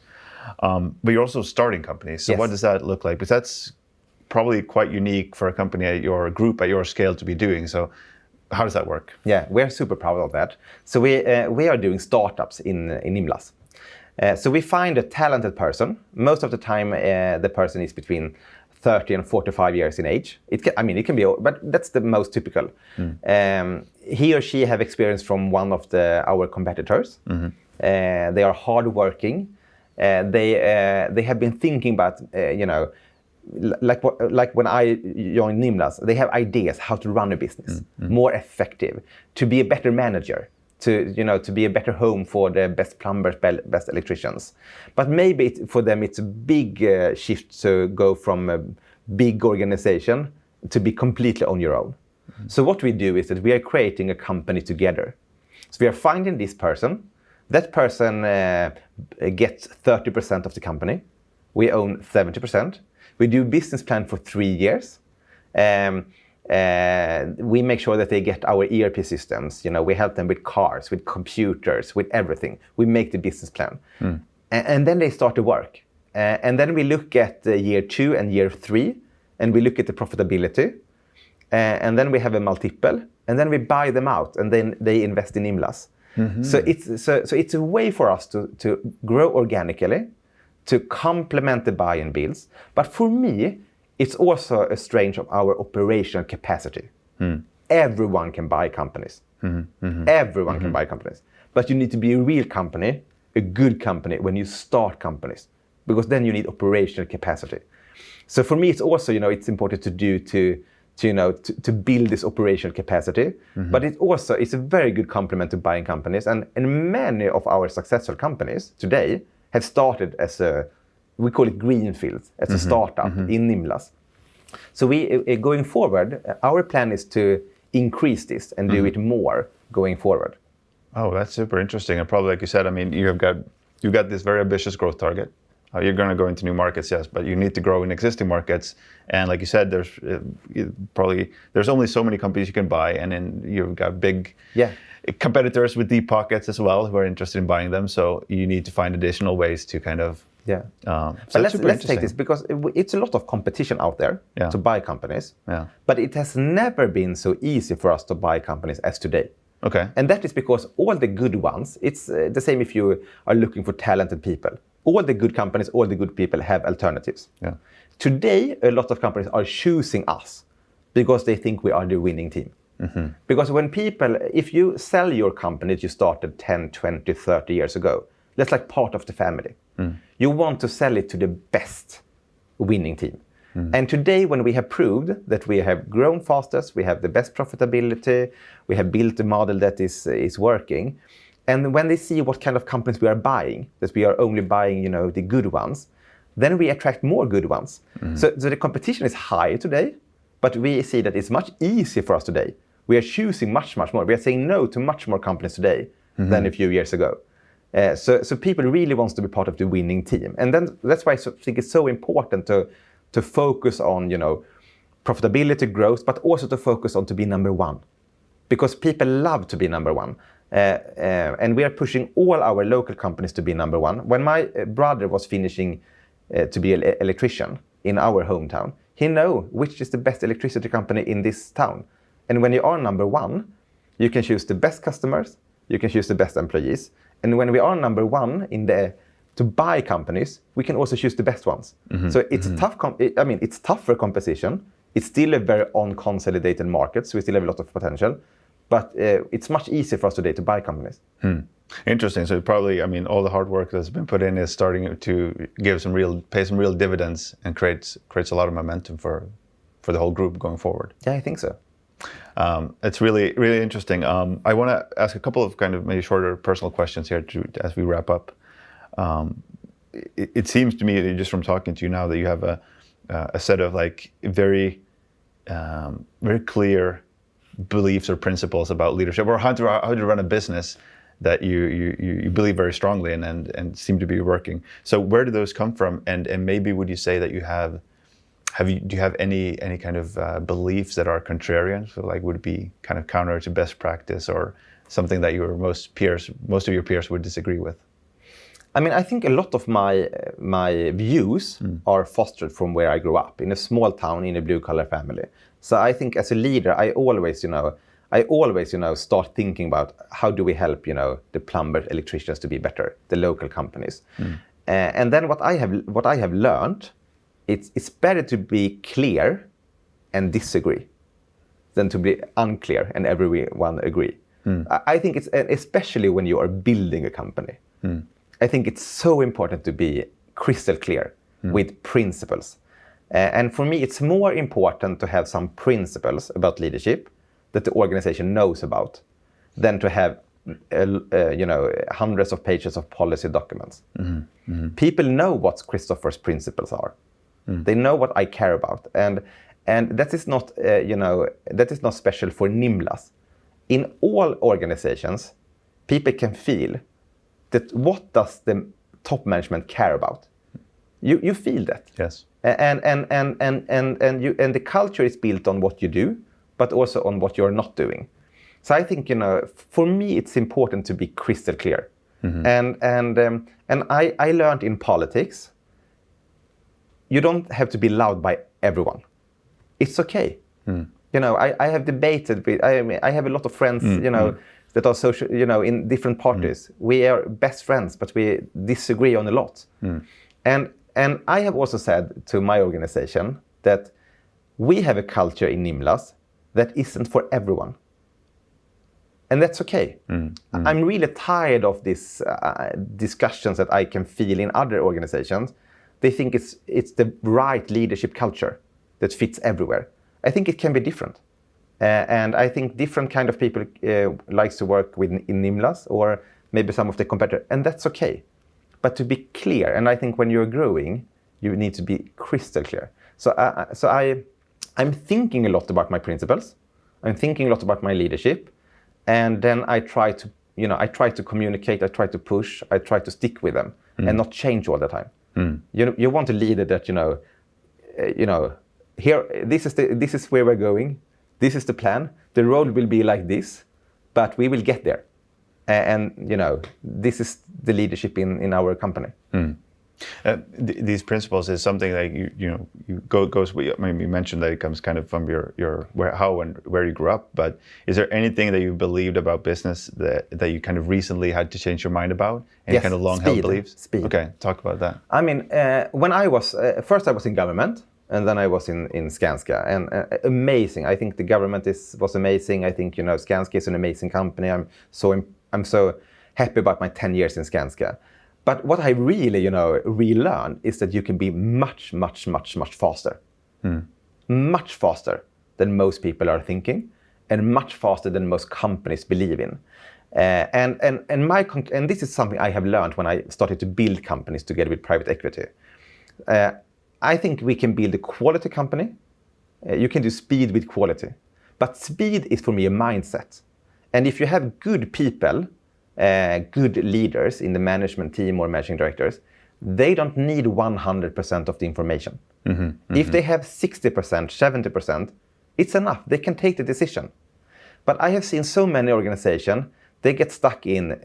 but you're also starting companies. So what does that look like? Because that's probably quite unique for a company at your group, at your scale, to be doing. So how does that work? Yeah, we're super proud of that. So we are doing startups in Nimlas. So we find a talented person. Most of the time, the person is between 30 and 45 years in age. It can be, but that's the most typical. He or she have experience from one of our competitors. They are hardworking. They have been thinking about, like when I joined Nimlas, they have ideas how to run a business more effective, to be a better manager, to be a better home for the best plumbers, best electricians. But maybe for them it's a big shift to go from a big organization to be completely on your own. So what we do is that we are creating a company together. So we are finding this person. That person gets 30% of the company. We own 70%. We do business plan for 3 years. We make sure that they get our ERP systems. We help them with cars, with computers, with everything. We make the business plan. And then they start to work. And then we look at year 2 and year 3, and we look at the profitability. And then we have a multiple, and then we buy them out, and then they invest in Nimlas. So it's a way for us to grow organically, to complement the buy and builds. But for me, it's also a strength of our operational capacity. Everyone can buy companies. Everyone can buy companies. But you need to be a real company, a good company, when you start companies. Because then you need operational capacity. So for me, it's also, it's important to build this operational capacity. But it's a very good complement to buying companies. And many of our successful companies today have started as we call it greenfield, as a startup in Nimlas. So going forward, our plan is to increase this and do it more going forward. Oh, that's super interesting. And probably, like you said, I mean, you've got this very ambitious growth target. You're going to go into new markets, yes, but you need to grow in existing markets. And like you said, there's only so many companies you can buy, and then you've got big competitors with deep pockets as well who are interested in buying them. So you need to find additional ways to kind of but let's take this, because it's a lot of competition out there to buy companies. But it has never been so easy for us to buy companies as today. Okay. And that is because all the good ones, it's the same if you are looking for talented people. All the good companies, all the good people have alternatives. Today, a lot of companies are choosing us because they think we are the winning team. Because if you sell your company that you started 10, 20, 30 years ago, that's like part of the family. You want to sell it to the best winning team. And today, when we have proved that we have grown fastest, we have the best profitability, we have built a model that is working, and when they see what kind of companies we are buying, that we are only buying, the good ones, then we attract more good ones. So the competition is high today, but we see that it's much easier for us today. We are choosing much, much more. We are saying no to much more companies today than a few years ago. So people really want to be part of the winning team. And then that's why I think it's so important to focus on, profitability, growth, but also to focus on to be number one. Because people love to be number one. And we are pushing all our local companies to be number one. When my brother was finishing to be an electrician in our hometown, he knew which is the best electricity company in this town. And when you are number one, you can choose the best customers, you can choose the best employees. And when we are number one to buy companies, we can also choose the best ones. So it's it's tougher competition. It's still a very unconsolidated market, so we still have a lot of potential. But it's much easier for us today to buy companies. Interesting. So probably, all the hard work that's been put in is starting to pay some real dividends and creates a lot of momentum for the whole group going forward. Yeah, I think so. It's really, really interesting. I want to ask a couple of kind of maybe shorter personal questions here as we wrap up. It seems to me, just from talking to you now, that you have a set of like very clear beliefs or principles about leadership, or how to run a business that you believe very strongly in and seem to be working. So where do those come from? And maybe would you say that do you have any kind of beliefs that are contrarian? So like would it be kind of counter to best practice, or something that most of your peers would disagree with? I think a lot of my views are fostered from where I grew up, in a small town in a blue-collar family. So I think as a leader, I always start thinking about how do we help, the plumbers, electricians to be better, the local companies. And then what I have learned, it's better to be clear and disagree than to be unclear and everyone agree. I think it's, especially when you are building a company, I think it's so important to be crystal clear with principles. And for me, it's more important to have some principles about leadership that the organization knows about than to have hundreds of pages of policy documents. People know what Christoffer's principles are. They know what I care about, and that is not that is not special for Nimlas. In all organizations, people can feel that what does the top management care about. You feel that. Yes. And the culture is built on what you do, but also on what you're not doing. So I think for me it's important to be crystal clear. And I learned in politics, you don't have to be loved by everyone. It's okay. I have debated with, I have a lot of friends, that are social, in different parties. We are best friends, but we disagree on a lot. And I have also said to my organization that we have a culture in Nimlas that isn't for everyone. And that's okay. I'm really tired of these discussions that I can feel in other organizations. They think it's the right leadership culture that fits everywhere. I think it can be different. And I think different kind of people likes to work with in Nimlas or maybe some of the competitors, and that's okay. But to be clear, and I think when you're growing, you need to be crystal clear. So I'm thinking a lot about my principles. I'm thinking a lot about my leadership. And then I try to communicate, I try to push, I try to stick with them and not change all the time. You want a leader that, here, this is where we're going. This is the plan. The road will be like this, but we will get there. And this is the leadership in our company. These principles is something that goes. I mean, you mentioned that it comes kind of from your how and where you grew up. But is there anything that you believed about business that you kind of recently had to change your mind about? Any kind of long-held beliefs? Speed. Okay, talk about that. I mean, when I was first, I was in government, and then I was in Skanska, and amazing. I think the government was amazing. I think Skanska is an amazing company. I'm so happy about my 10 years in Skanska. But what I really, relearned is that you can be much, much, much, much faster. Much faster than most people are thinking, and much faster than most companies believe in. And this is something I have learned when I started to build companies together with private equity. I think we can build a quality company. You can do speed with quality. But speed is for me a mindset. And if you have good people, good leaders in the management team or managing directors, they don't need 100% of the information. If they have 60%, 70%, it's enough. They can take the decision. But I have seen so many organizations, they get stuck in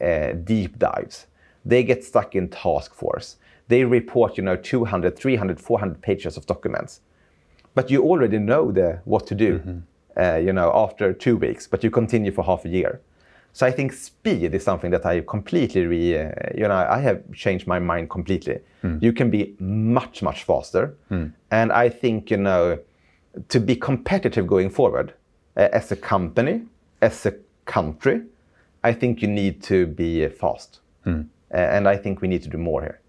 deep dives. They get stuck in task force. They report 200, 300, 400 pages of documents. But you already know what to do after 2 weeks, but you continue for half a year. So I think speed is something that I completely, I have changed my mind completely. You can be much, much faster. And I think, to be competitive going forward, as a company, as a country, I think you need to be fast. And I think we need to do more here.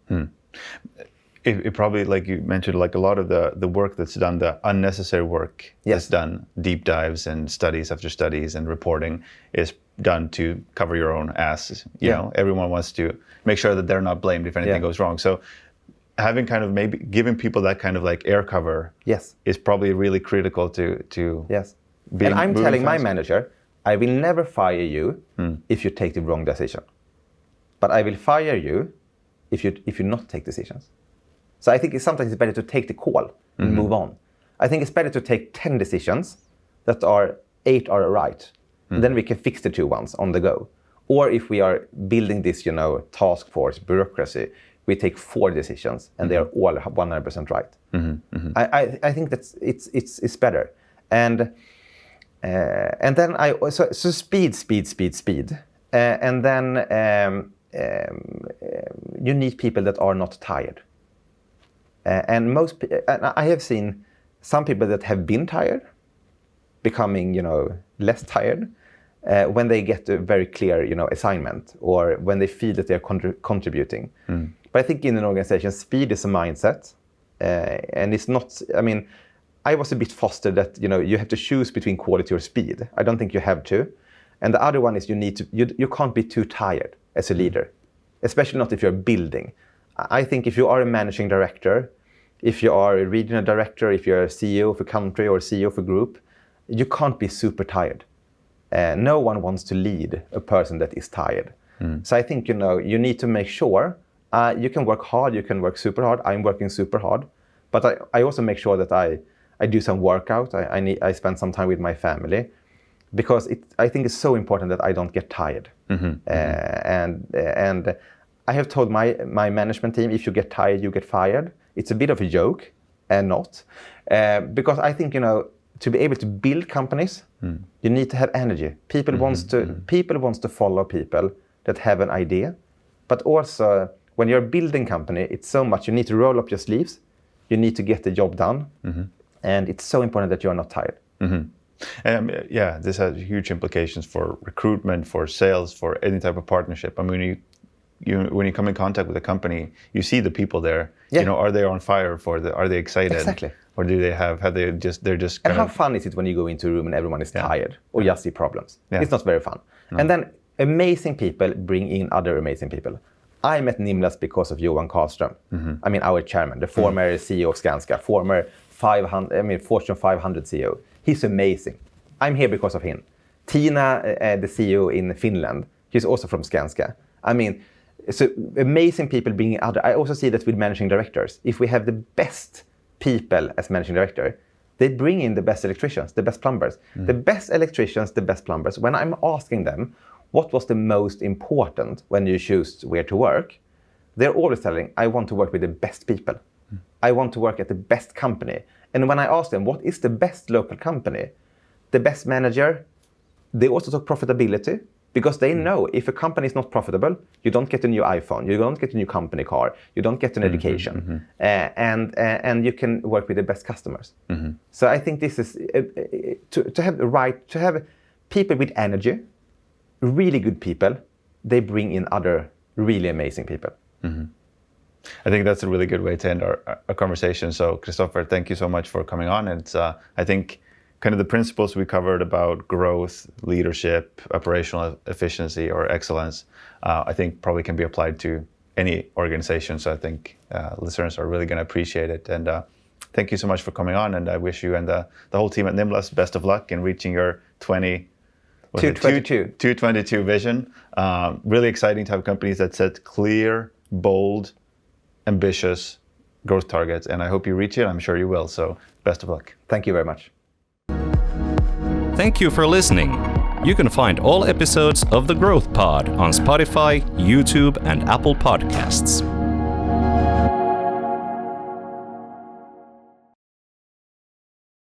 It probably, like you mentioned, like a lot of the work that's done, the unnecessary work that's done, deep dives and studies after studies and reporting is done to cover your own ass. You know, everyone wants to make sure that they're not blamed if anything goes wrong. So having kind of maybe giving people that kind of like air cover is probably really critical to And I'm telling my manager, I will never fire you if you take the wrong decision. But I will fire you if you not take decisions. So I think sometimes it's better to take the call and move on. I think it's better to take 10 decisions that 8 are right. Then we can fix the 2 ones on the go. Or if we are building this, task force, bureaucracy, we take 4 decisions and they are all 100% right. I think that's it's better. And then so speed. And then you need people that are not tired. And I have seen some people that have been tired becoming, less tired when they get a very clear, assignment or when they feel that they're contributing. But I think in an organization, speed is a mindset, and it's not. I mean, I was a bit faster that you have to choose between quality or speed. I don't think you have to. And the other one is you can't be too tired as a leader, especially not if you're building. I think if you are a managing director, if you are a regional director, if you're a CEO of a country or CEO of a group, you can't be super tired. No one wants to lead a person that is tired. So I think, you need to make sure you can work hard, you can work super hard. I'm working super hard. But I also make sure that I do some workout. I spend some time with my family because I think it's so important that I don't get tired. And I have told my management team, if you get tired, you get fired. It's a bit of a joke and not. Because I think, to be able to build companies, you need to have energy. People wants to follow people that have an idea. But also, when you're building company, it's so much. You need to roll up your sleeves. You need to get the job done. And it's so important that you're not tired. Yeah, this has huge implications for recruitment, for sales, for any type of partnership. I mean, when you come in contact with a company, you see the people there. Yeah. You know, are they on fire are they excited? Exactly. Or do they they're just and how fun is it when you go into a room and everyone is tired or just see problems? Yeah. It's not very fun. No. And then amazing people bring in other amazing people. I met Nimlas because of Johan Karlström. I mean, our chairman, the former CEO of Skanska, former Fortune 500 CEO. He's amazing. I'm here because of him. Tina, the CEO in Finland, she's also from Skanska. I mean, so amazing people bringing other. I also see that with managing directors. If we have the best people as managing director, they bring in the best electricians, the best plumbers. The best electricians, the best plumbers. When I'm asking them, what was the most important when you choose where to work? They're always telling, I want to work with the best people. I want to work at the best company. And when I ask them, what is the best local company? The best manager, they also talk profitability because they know if a company is not profitable, you don't get a new iPhone, you don't get a new company car, you don't get an education, and you can work with the best customers. So I think this is to have people with energy, really good people, they bring in other really amazing people. I think that's a really good way to end our conversation. So, Christoffer, thank you so much for coming on. And I think kind of the principles we covered about growth, leadership, operational efficiency, or excellence, I think probably can be applied to any organization. So I think listeners are really going to appreciate it. And thank you so much for coming on. And I wish you and the whole team at Nimlas best of luck in reaching your 222 vision. Really exciting to have companies that set clear, bold, ambitious growth targets, and I hope you reach it. I'm sure you will. So best of luck. Thank you very much. Thank you for listening. You can find all episodes of The Growth Pod on Spotify, YouTube, and Apple Podcasts.